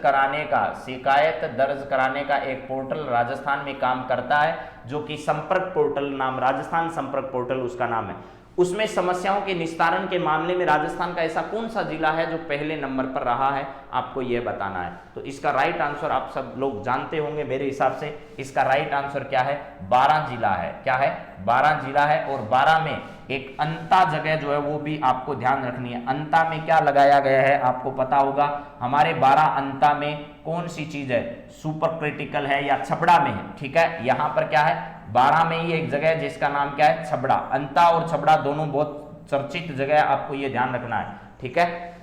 A: कराने का एक पोर्टल राजस्थान में काम करता है, जो कि संपर्क पोर्टल नाम, राजस्थान संपर्क पोर्टल उसका नाम है। उसमें समस्याओं के निस्तारण के मामले में राजस्थान का ऐसा कौन सा जिला है जो पहले नंबर पर रहा है, आपको यह बताना है। तो इसका राइट आंसर आप सब लोग जानते होंगे मेरे हिसाब से, इसका राइट आंसर क्या है, 12 जिला है। क्या है, 12 जिला है। और 12 में एक अंता जगह जो है वो भी आपको ध्यान रखनी है। अंता में क्या लगाया गया है आपको पता होगा, हमारे 12 अंता में कौन सी चीज है, सुपर क्रिटिकल है या छबड़ा में है। ठीक है, यहां पर क्या है, 12 में ही एक जगह है जिसका नाम क्या है, छबड़ा। अंता और छबड़ा दोनों बहुत चर्चित जगह है, आपको ये ध्यान रखना है। ठीक है,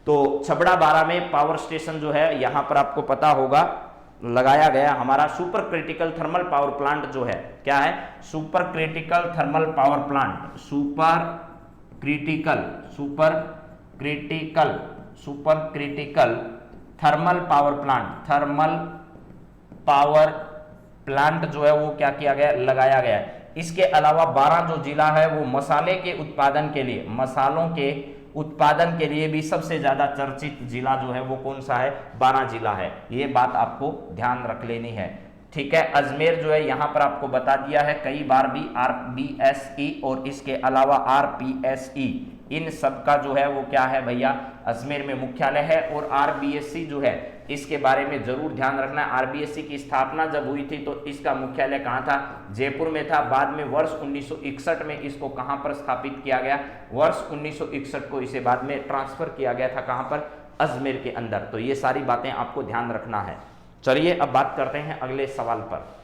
A: तो छबड़ा 12 में पावर स्टेशन जो है यहां पर आपको पता होगा लगाया गया हमारा super critical thermal power plant जो है, क्या है, super critical thermal power plant, super critical thermal power plant जो है वो क्या किया गया, लगाया गया है। इसके अलावा 12 जो जिला है वो मसालों के उत्पादन के लिए भी सबसे ज्यादा चर्चित जिला जो है वो कौन सा है, 12 जिला है। ये बात आपको ध्यान रख लेनी है। ठीक है, अजमेर जो है यहां पर आपको बता दिया है कई बार भी, RBSE और इसके अलावा RPSE, इन सब का जो है वो क्या है भैया, अजमेर में मुख्यालय है। और RBSE जो है इसके बारे में जरूर ध्यान रखना है। RBSE की स्थापना जब हुई थी तो इसका मुख्यालय कहां था, जयपुर में था। बाद में वर्ष 1961 में इसको कहां पर स्थापित किया गया, वर्ष 1961 को इसे बाद में ट्रांसफर किया गया था, कहां पर, अजमेर के अंदर। तो ये सारी बातें आपको ध्यान रखना है। चलिए अब बात करते हैं अगले सवाल पर।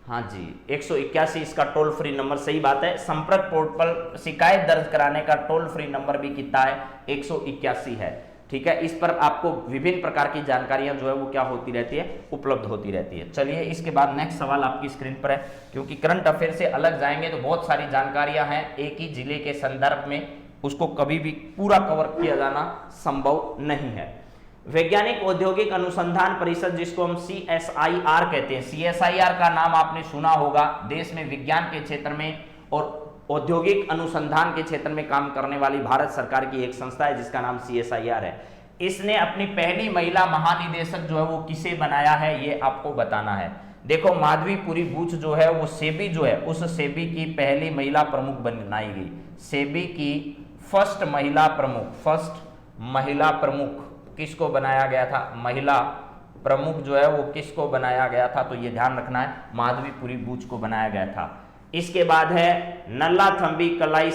A: हाँ जी, 181 इसका टोल फ्री नंबर, सही बात है। संपर्क पोर्टल शिकायत दर्ज कराने का टोल फ्री नंबर भी कितना है, 181 है। ठीक है, इस पर आपको विभिन्न प्रकार की जानकारियां जो है वो क्या होती रहती है, उपलब्ध होती रहती है। चलिए इसके बाद नेक्स्ट सवाल आपकी स्क्रीन पर है। क्योंकि करंट अफेयर से अलग जाएंगे तो बहुत सारी जानकारियां हैं एक ही जिले के संदर्भ में, उसको कभी भी पूरा कवर किया जाना संभव नहीं है। वैज्ञानिक औद्योगिक अनुसंधान परिषद, जिसको हम CSIR कहते हैं, CSIR का नाम आपने सुना होगा। देश में विज्ञान के क्षेत्र में और औद्योगिक अनुसंधान के क्षेत्र में काम करने वाली भारत सरकार की एक संस्था है जिसका नाम CSIR है। इसने अपनी पहली महिला महानिदेशक जो है वो किसे बनाया है, ये आपको बताना है। देखो, माधवीपुरी बूच जो है वो सेबी जो है, उस सेबी की पहली महिला प्रमुख बनाई गई। सेबी की फर्स्ट महिला प्रमुख किसको बनाया गया था, महिला प्रमुख जो है वो किसको बनाया गया था, तो ये ध्यान रखना है, माधवीपुरी बूच को बनाया गया था। इसके बाद है नल्लाथंबी कलाई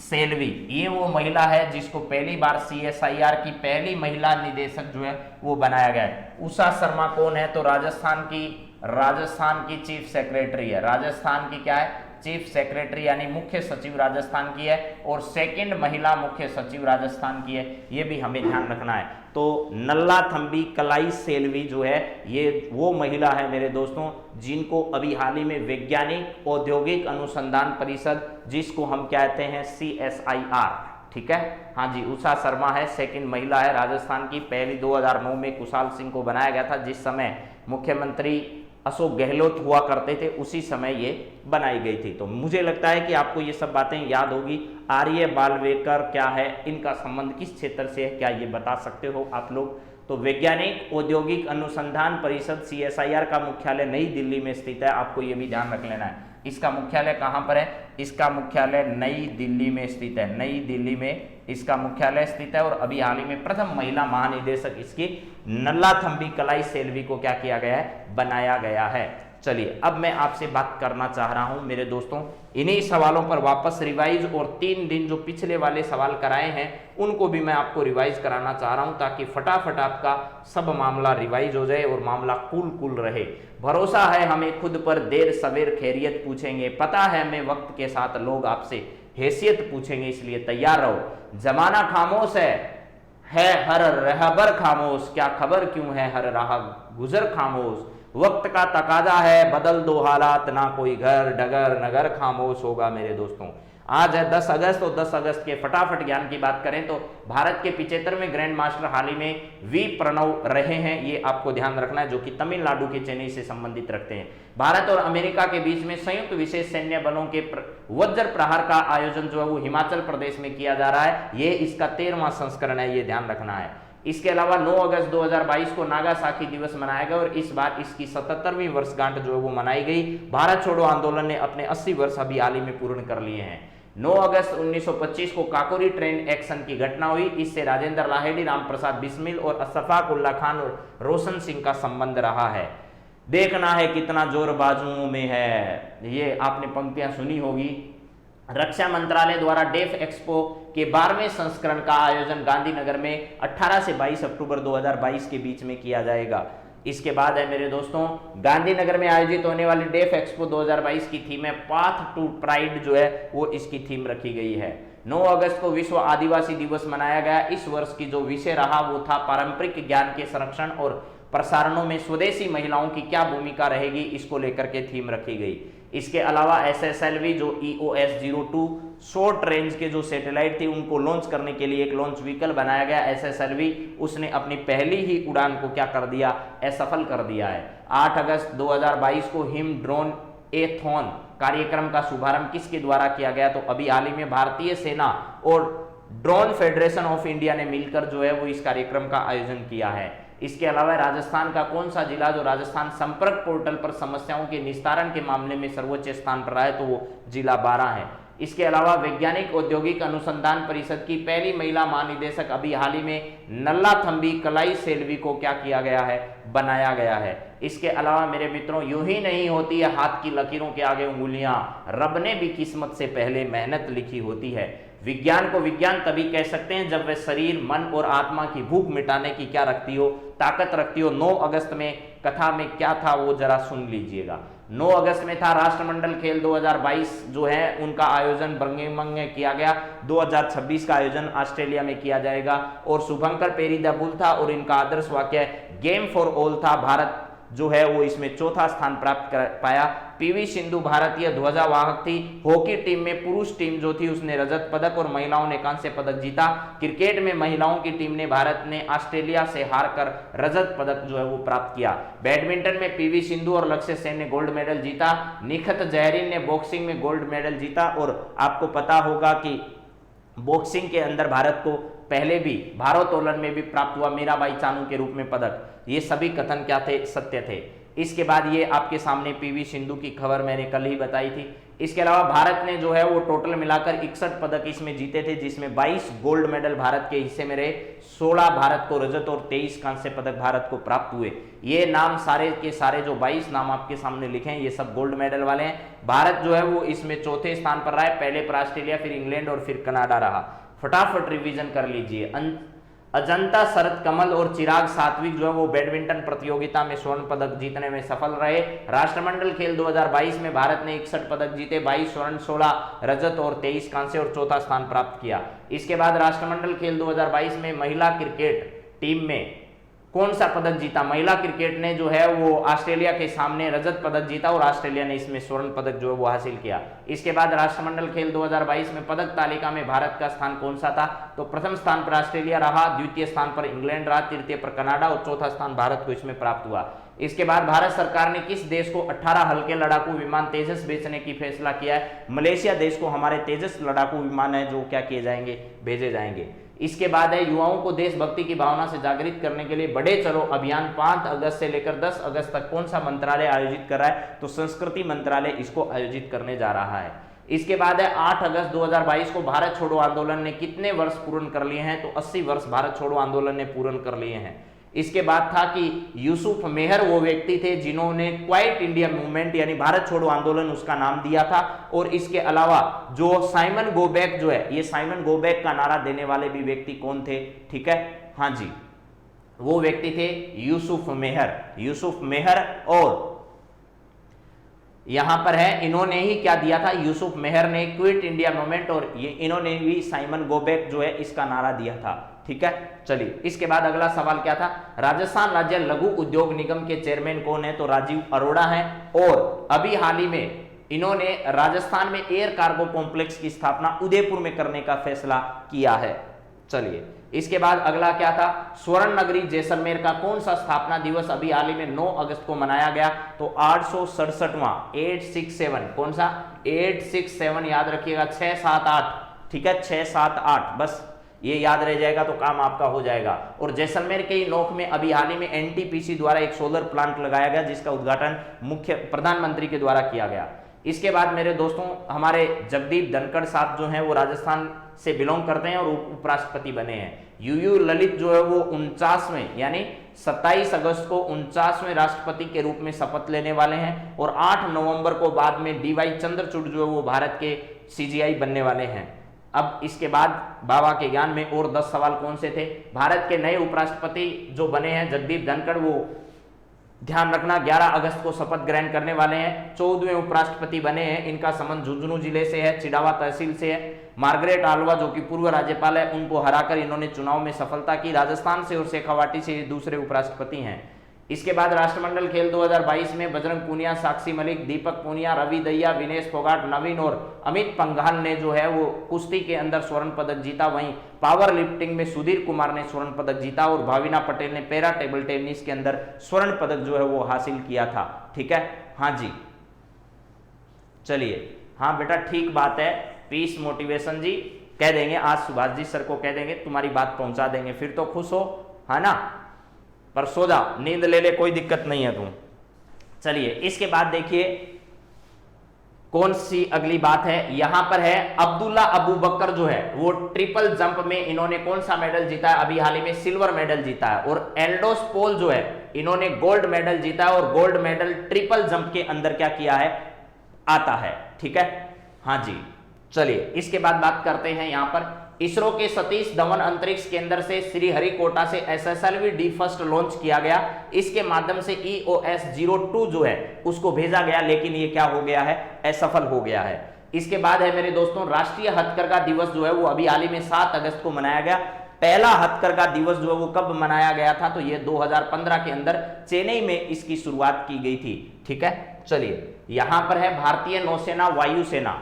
A: सेल्वी, ये वो महिला है जिसको पहली बार CSIR की पहली महिला निदेशक जो है वो बनाया गया है। उषा शर्मा कौन है, तो राजस्थान की चीफ सेक्रेटरी है। राजस्थान की क्या है, चीफ सेक्रेटरी यानी मुख्य सचिव राजस्थान की है। और सेकंड महिला मुख्य सचिव राजस्थान की है, ये भी हमें ध्यान रखना है। तो नल्लाथंबी कलाई सेल्वी जो है ये वो महिला है मेरे दोस्तों, जिनको अभी हाल ही में वैज्ञानिक औद्योगिक अनुसंधान परिषद, जिसको हम कहते हैं CSIR, ठीक है, हाँ जी, उषा शर्मा है, सेकंड महिला है राजस्थान की। पहली 2009 में कुशाल सिंह को बनाया गया था, जिस समय मुख्यमंत्री अशोक गहलोत हुआ करते थे, उसी समय ये बनाई गई थी। तो मुझे लगता है कि आपको ये सब बातें याद होगी। आर्य बालवेकर क्या है, इनका संबंध किस क्षेत्र से है, क्या ये बता सकते हो आप लोग। तो वैज्ञानिक औद्योगिक अनुसंधान परिषद CSIR का मुख्यालय नई दिल्ली में स्थित है, आपको ये भी ध्यान रख लेना है। इसका मुख्यालय कहां पर है, इसका मुख्यालय नई दिल्ली में स्थित है, नई दिल्ली में इसका मुख्यालय स्थित है। और अभी हाल ही में प्रथम महिला महानिदेशक इसकी नल्लाथंबी कलाई सेल्वी को क्या किया गया है, बनाया गया है। चलिए अब मैं आपसे बात करना चाह रहा हूं मेरे दोस्तों इन्हीं सवालों पर वापस रिवाइज, और 3 दिन जो पिछले वाले सवाल कराए हैं उनको भी मैं आपको रिवाइज कराना चाह रहा हूं, ताकि फटाफट आपका सब मामला रिवाइज हो जाए और मामला कूल रहे। भरोसा है हमें खुद पर, देर सवेर खैरियत पूछेंगे, पता है मैं वक्त के साथ लोग आपसे हैसियत पूछेंगे, इसलिए तैयार रहो। जमाना खामोश है हर रहबर खामोश, क्या खबर क्यों है हर राह गुजर खामोश। वक्त का तकाजा है बदल दो हालात, ना कोई घर डगर नगर खामोश होगा मेरे दोस्तों। आज है 10 अगस्त, और 10 अगस्त के फटाफट ज्ञान की बात करें तो भारत के 75वें ग्रैंड मास्टर हाल ही में वी प्रणव रहे हैं, ये आपको ध्यान रखना है, जो कि तमिलनाडु के चेन्नई से संबंधित रखते हैं। भारत और अमेरिका के बीच में संयुक्त विशेष सैन्य बलों के वज्र प्रहार का आयोजन जो है वो हिमाचल प्रदेश में किया जा रहा है, ये इसका 13वां संस्करण है, ये ध्यान रखना है। इसके अलावा 9 अगस्त 2022 को नागासाकी दिवस मनाया गया और इस बार इसकी 77वीं वर्षगांठ जो है वो मनाई गई। भारत छोड़ो आंदोलन ने अपने 80 वर्ष अभी हाल ही में पूर्ण कर लिए हैं। 9 अगस्त 1925 को काकोरी ट्रेन एक्शन की घटना हुई, इससे राजेंद्र लाहेड़ी, राम प्रसाद बिस्मिल और अशफाक उल्ला खान और रोशन सिंह का संबंध रहा है। देखना है कितना जोर बाजुओं में है, ये आपने पंक्तियां सुनी होगी। रक्षा मंत्रालय द्वारा डेफ एक्सपो के 12वें संस्करण का आयोजन गांधीनगर में 18 से 22 अक्टूबर 2022 के बीच में किया जाएगा। इसके बाद है मेरे दोस्तों, गांधीनगर में आयोजित होने वाली डेफ एक्सपो 2022 की थीम है पाथ टू प्राइड, जो है वो इसकी थीम रखी गई है। 9 अगस्त को विश्व आदिवासी दिवस मनाया गया। इस वर्ष की जो विषय रहा वो था पारंपरिक ज्ञान के संरक्षण और प्रसारणों में स्वदेशी महिलाओं की क्या भूमिका रहेगी, इसको लेकर के थीम रखी गई। इसके अलावा SSLV जो EOS 02 शॉर्ट रेंज के जो सैटेलाइट थे उनको लॉन्च करने के लिए एक लॉन्च व्हीकल बनाया गया SSLV, उसने अपनी पहली ही उड़ान को क्या कर दिया, असफल कर दिया है। 8 अगस्त 2022 को हिम ड्रोन एथॉन कार्यक्रम का शुभारंभ किसके द्वारा किया गया, तो अभी हाल ही में भारतीय सेना और ड्रोन फेडरेशन ऑफ इंडिया ने मिलकर जो है वो इस कार्यक्रम का आयोजन किया है। इसके अलावा राजस्थान का कौन सा जिला जो राजस्थान संपर्क पोर्टल पर समस्याओं के निस्तारण के मामले में सर्वोच्च स्थान पर रहा है, तो वो जिला 12 है। इसके अलावा वैज्ञानिक औद्योगिक अनुसंधान परिषद की पहली महिला महानिदेशक अभी हाल ही में नल्लाथंबी कलाई सेल्वी को क्या किया गया है, बनाया गया है। इसके अलावा मेरे मित्रों, यूं ही नहीं होती है हाथ की लकीरों के आगे उंगलियां, रब ने भी किस्मत से पहले मेहनत लिखी होती है। विज्ञान को विज्ञान तभी कह सकते हैं जब वह शरीर, मन और आत्मा की भूख मिटाने की क्या रखती हो, ताकत रखती हो। 9 अगस्त में कथा में क्या था वो जरा सुन लीजिएगा। 9 अगस्त में था राष्ट्रमंडल खेल 2022 जो है उनका आयोजन बर्मिंघम में किया गया। 2026 का आयोजन ऑस्ट्रेलिया में किया जाएगा और शुभंकर पेरी द बुल था और इनका आदर्श वाक्य गेम फॉर ऑल था। भारत जो है वो इसमें चौथा स्थान प्राप्त कर पाया। पीवी सिंधु भारतीय ध्वजावाहक थी। हॉकी टीम में पुरुष टीम जो थी उसने रजत पदक और महिलाओं ने कांस्य पदक जीता। क्रिकेट में महिलाओं की टीम ने भारत ने ऑस्ट्रेलिया से हारकर रजत पदक जो है वो प्राप्त किया। बैडमिंटन में पीवी सिंधु और लक्ष्य सेन ने गोल्ड मेडल जीता। निखत जहरीन ने बॉक्सिंग में गोल्ड मेडल जीता। और आपको पता होगा कि बॉक्सिंग के अंदर भारत को पहले भी भारोत्तोलन में भी प्राप्त हुआ मीराबाई चानू के रूप में पदक। ये सभी कथन क्या थे, सत्य थे। इसके बाद ये आपके सामने पीवी सिंधु की खबर मैंने कल ही बताई थी। इसके अलावा भारत ने जो है वो टोटल मिलाकर 61 पदक इसमें जीते थे, जिसमें 22 गोल्ड मेडल भारत के हिस्से में रहे, 16 भारत को रजत और 23 कांस्य पदक भारत को प्राप्त हुए। ये नाम सारे के सारे जो 22 नाम आपके सामने लिखे हैं ये सब गोल्ड मेडल वाले हैं। भारत जो है वो इसमें चौथे स्थान पर रहा है, पहले पर ऑस्ट्रेलिया, फिर इंग्लैंड और फिर कनाडा रहा। फटाफट रिवीजन कर लीजिए। अजंता शरद कमल और चिराग सात्विक जो है वो बैडमिंटन प्रतियोगिता में स्वर्ण पदक जीतने में सफल रहे। राष्ट्रमंडल खेल 2022 में भारत ने 61 पदक जीते, 22 स्वर्ण, 16 रजत और 23 कांस्य और चौथा स्थान प्राप्त किया। इसके बाद राष्ट्रमंडल खेल 2022 में महिला क्रिकेट टीम में कौन सा पदक जीता? महिला क्रिकेट ने जो है वो ऑस्ट्रेलिया के सामने रजत पदक जीता और ऑस्ट्रेलिया ने इसमें स्वर्ण पदक जो है वो हासिल किया। इसके बाद राष्ट्रमंडल खेल 2022 में पदक तालिका में भारत का स्थान कौन सा था? तो प्रथम स्थान पर ऑस्ट्रेलिया रहा, द्वितीय स्थान पर इंग्लैंड रहा, तृतीय पर कनाडा और चौथा स्थान भारत को इसमें प्राप्त हुआ। इसके बाद भारत सरकार ने किस देश को 18 हल्के लड़ाकू विमान तेजस बेचने की फैसला किया है? मलेशिया देश को हमारे तेजस लड़ाकू विमान है जो क्या किए जाएंगे, भेजे जाएंगे। इसके बाद है युवाओं को देशभक्ति की भावना से जागृत करने के लिए बढ़े चलो अभियान 5 अगस्त से लेकर 10 अगस्त तक कौन सा मंत्रालय आयोजित कर रहा है? तो संस्कृति मंत्रालय इसको आयोजित करने जा रहा है। इसके बाद है 8 अगस्त 2022 को भारत छोड़ो आंदोलन ने कितने वर्ष पूर्ण कर लिए हैं? तो 80 वर्ष भारत छोड़ो आंदोलन ने पूर्ण कर लिए हैं। इसके बाद था कि यूसुफ मेहर वो व्यक्ति थे जिन्होंने क्वाइट इंडिया मूवमेंट यानी भारत छोड़ो आंदोलन उसका नाम दिया था। और इसके अलावा जो साइमन गोबैक जो है, ये साइमन गोबैक का नारा देने वाले भी व्यक्ति कौन थे? ठीक है, हाँ जी, वो व्यक्ति थे यूसुफ मेहर। यूसुफ मेहर और यहां पर है इन्होंने ही क्या दिया था? यूसुफ मेहर ने क्विट इंडिया मूवमेंट और ये इन्होंने भी साइमन गोबैक जो है इसका नारा दिया था। ठीक है, चलिए इसके बाद अगला सवाल क्या था? राजस्थान राज्य लघु उद्योग निगम के चेयरमैन कौन है? तो राजीव अरोड़ा हैं। और अभी हाल ही में इन्होंने राजस्थान में एयर कार्गो कॉम्प्लेक्स की स्थापना उदयपुर में करने का फैसला किया है। चलिए, इसके बाद अगला क्या था, स्वर्ण नगरी जैसलमेर का कौन सा स्थापना दिवस अभी हाल ही में 9 अगस्त को मनाया गया, तो 867वां 867, कौन सा 867 याद रखिएगा, 6 7 8, ठीक है 6 7 8, बस ये याद रह जाएगा तो काम आपका हो जाएगा। और जैसलमेर के ही नोक में अभी हाल ही में एनटीपीसी द्वारा एक सोलर प्लांट लगाया गया जिसका उद्घाटन मुख्य प्रधानमंत्री के द्वारा किया गया। इसके बाद मेरे दोस्तों हमारे जगदीप धनखड़ साहब जो हैं वो राजस्थान से बिलोंग करते हैं और उपराष्ट्रपति बने हैं। यूयू ललित जो है वो 49वें यानी 27 अगस्त को 49वें राष्ट्रपति के रूप में शपथ लेने वाले हैं और 8 नवंबर को बाद में डीवाई चंद्रचूड़ जो है वो भारत के सीजीआई बनने वाले हैं। अब इसके बाद बाबा के ज्ञान में और 10 सवाल कौन से थे। भारत के नए उपराष्ट्रपति जो बने हैं जगदीप धनखड़, वो ध्यान रखना 11 अगस्त को शपथ ग्रहण करने वाले हैं। 14वें उपराष्ट्रपति बने हैं, इनका संबंध झुंझुनू जिले से है, चिड़ावा तहसील से है। मार्गरेट आल्वा जो कि पूर्व राज्यपाल है, उनको हराकर इन्होंने चुनाव में सफलता की। राजस्थान से और शेखावाटी से ये दूसरे उपराष्ट्रपति हैं। इसके बाद राष्ट्रमंडल खेल 2022 में बजरंग पूनिया, साक्षी मलिक, दीपक पूनिया, रवि दहिया, विनेश फोगाट, नवीन और अमित पंघाल ने जो है वो कुश्ती के अंदर स्वर्ण पदक जीता। वहीं पावर लिफ्टिंग में सुधीर कुमार ने स्वर्ण पदक जीता और भाविना पटेल ने पैरा टेबल टेनिस के अंदर स्वर्ण पदक जो है वो हासिल किया था। ठीक है, हाँ जी, चलिए, हाँ बेटा ठीक बात है, पीस मोटिवेशन जी कह देंगे, आज सुभाष जी सर को कह देंगे, तुम्हारी बात पहुंचा देंगे, फिर तो खुश हो, है ना। पर सो जा, नींद ले ले, कोई दिक्कत नहीं है तुम। चलिए, इसके बाद देखिए कौन सी अगली बात है, यहां पर है अब्दुल्ला अबू बकर जो है वो ट्रिपल जंप में इन्होंने कौन सा मेडल जीता है, अभी हाल ही में सिल्वर मेडल जीता है। और एल्डोस पोल जो है इन्होंने गोल्ड मेडल जीता है और गोल्ड मेडल ट्रिपल जंप के अंदर क्या किया है, आता है। ठीक है, हाँ जी, चलिए इसके बाद बात करते हैं यहां पर इसरो के सतीश धवन अंतरिक्ष केंद्र से श्रीहरिकोटा से SSLV डी फर्स्ट लॉन्च किया गया। इसके माध्यम से EOS-02 जो है उसको भेजा गया, लेकिन ये क्या हो गया है, असफल हो गया है। इसके बाद है मेरे दोस्तों राष्ट्रीय हथकरघा दिवस जो है वो अभी हाल ही में 7 अगस्त को मनाया गया। पहला हथकरघा दिवस जो है वो कब मनाया गया था, तो ये 2015 के अंदर चेन्नई में इसकी शुरुआत की गई थी। ठीक है, चलिए यहां पर है भारतीय नौसेना वायुसेना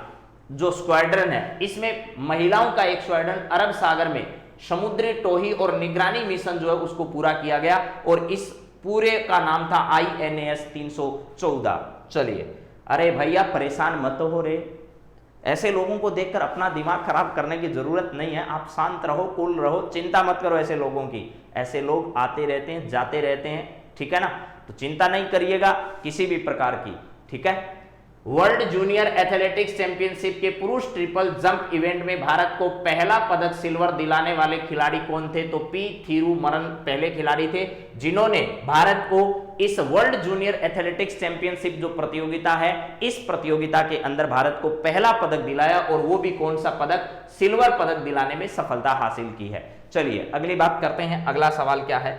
A: जो स्क्वाड्रन है, इसमें महिलाओं का एक स्क्वाड्रन अरब सागर में समुद्री टोही और निगरानी मिशन जो है उसको पूरा किया गया और इस पूरे का नाम था INAS 314। चलिए, अरे भैया परेशान मत हो रे, ऐसे लोगों को देखकर अपना दिमाग खराब करने की जरूरत नहीं है, आप शांत रहो, कूल रहो, चिंता मत करो ऐसे लोगों की। ऐसे लोग आते रहते हैं, जाते रहते हैं, ठीक है ना, तो चिंता नहीं करिएगा किसी भी प्रकार की। ठीक है, वर्ल्ड जूनियर एथलेटिक्स चैंपियनशिप के पुरुष ट्रिपल जंप इवेंट में भारत को पहला पदक सिल्वर दिलाने वाले खिलाड़ी कौन थे, तो पी थिरुमरन पहले खिलाड़ी थे जिन्होंने भारत को इस वर्ल्ड जूनियर एथलेटिक्स चैंपियनशिप जो प्रतियोगिता है, इस प्रतियोगिता के अंदर भारत को पहला पदक दिलाया और वो भी कौन सा पदक, सिल्वर पदक दिलाने में सफलता हासिल की है। चलिए अगली बात करते हैं, अगला सवाल क्या है,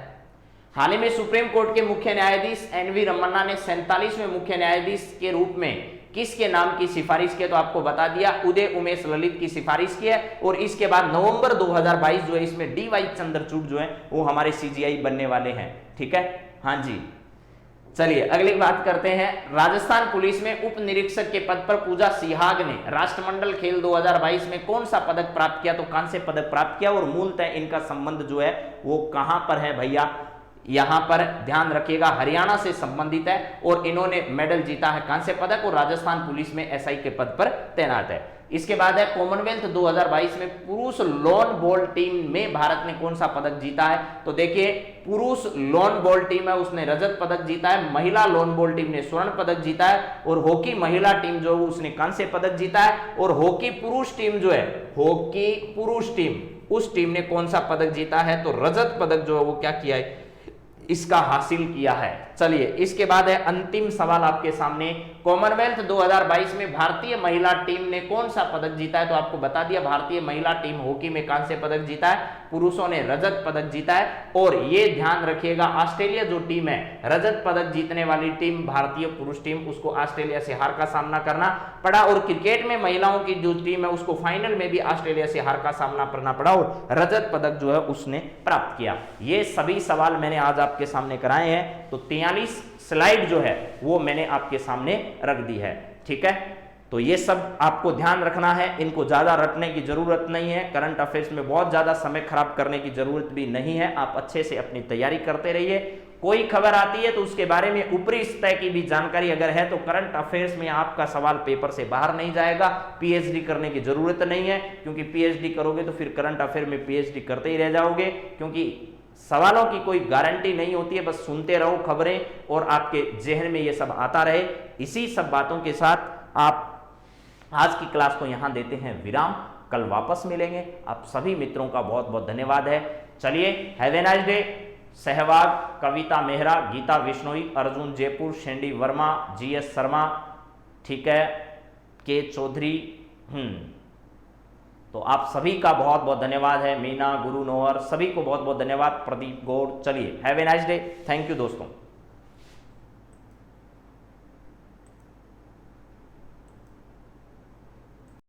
A: हाल ही में सुप्रीम कोर्ट के मुख्य न्यायाधीश NV रमन्ना ने 47वें मुख्य न्यायाधीश के रूप में किसके नाम की सिफारिश की, तो आपको बता दिया उदय उमेश ललित की सिफारिश की है। और इसके बाद नवंबर 2022 जो है इसमें DY चंद्रचूड़ जो है वो हमारे CGI बनने वाले हैं। ठीक है, हाँ जी, चलिए अगली बात करते हैं, राजस्थान पुलिस में उप निरीक्षक के पद पर पूजा सिहाग ने राष्ट्रमंडल खेल 2022 में कौन सा पदक प्राप्त किया, तो कांस्य पदक प्राप्त किया। और मूलतः इनका संबंध जो है वो कहां पर है भैया, यहां पर ध्यान रखिएगा हरियाणा से संबंधित है और इन्होंने मेडल जीता है कांस्य पदक और राजस्थान पुलिस में SI के पद पर तैनात है। इसके बाद है कॉमनवेल्थ 2022 में पुरुष लॉन बॉल टीम में भारत ने कौन सा पदक जीता है, तो देखिए पुरुष लॉन बॉल टीम है उसने रजत पदक जीता है, महिला लॉन बॉल टीम ने स्वर्ण पदक जीता है और हॉकी महिला टीम जो है उसने कांस्य पदक जीता है। और हॉकी पुरुष टीम जो है, हॉकी पुरुष टीम, उस टीम ने कौन सा पदक जीता है, तो रजत पदक जो है वो क्या किया है, इसका हासिल किया है। चलिए इसके बाद है अंतिम सवाल आपके सामने, कॉमनवेल्थ 2022 में भारतीय महिला टीम ने कौन सा पदक जीता है, तो आपको बता दिया भारतीय महिला टीम हॉकी में कांस्य पदक जीता है, पुरुषों ने रजत पदक जीता है। और ये ध्यान रखिएगा ऑस्ट्रेलिया जो टीम है, रजत पदक जीतने वाली टीम भारतीय पुरुष टीम, उसको ऑस्ट्रेलिया से हार का सामना करना पड़ा। और क्रिकेट में महिलाओं की जो टीम है उसको फाइनल में भी ऑस्ट्रेलिया से हार का सामना करना पड़ा और रजत पदक जो है उसने प्राप्त किया। ये सभी सवाल मैंने आज आपके सामने कराए हैं। तो 43 स्लाइड जो है वो मैंने आपके सामने रख दी है। ठीक है, तो ये सब आपको ध्यान रखना है, इनको ज्यादा रटने की जरूरत नहीं है, करंट अफेयर्स में बहुत ज्यादा समय खराब करने की जरूरत भी नहीं है। आप अच्छे से अपनी तैयारी करते रहिए। कोई खबर आती है तो उसके बारे में ऊपरी सतह की भी जानकारी अगर है तो करंट अफेयर्स में आपका सवाल पेपर से बाहर नहीं जाएगा। पीएचडी करने की जरूरत नहीं है, क्योंकि पीएचडी करोगे तो फिर करंट अफेयर में पीएचडी करते ही रह जाओगे, क्योंकि सवालों की कोई गारंटी नहीं होती है। बस सुनते रहो खबरें और आपके जहन में ये सब आता रहे। इसी सब बातों के साथ आप आज की क्लास को यहां देते हैं विराम। कल वापस मिलेंगे। आप सभी मित्रों का बहुत बहुत धन्यवाद है। चलिए, have a nice day. Sehwag, Kavita Mehra, Geeta Bishnoi, Arjun Jaipur, Shendi Verma, GS Sharma, ठीक है, के चौधरी, तो आप सभी का बहुत बहुत धन्यवाद है। मीना, गुरु नोहर, सभी को बहुत बहुत धन्यवाद। प्रदीप गौड़। चलिए, have a nice day. Thank you दोस्तों।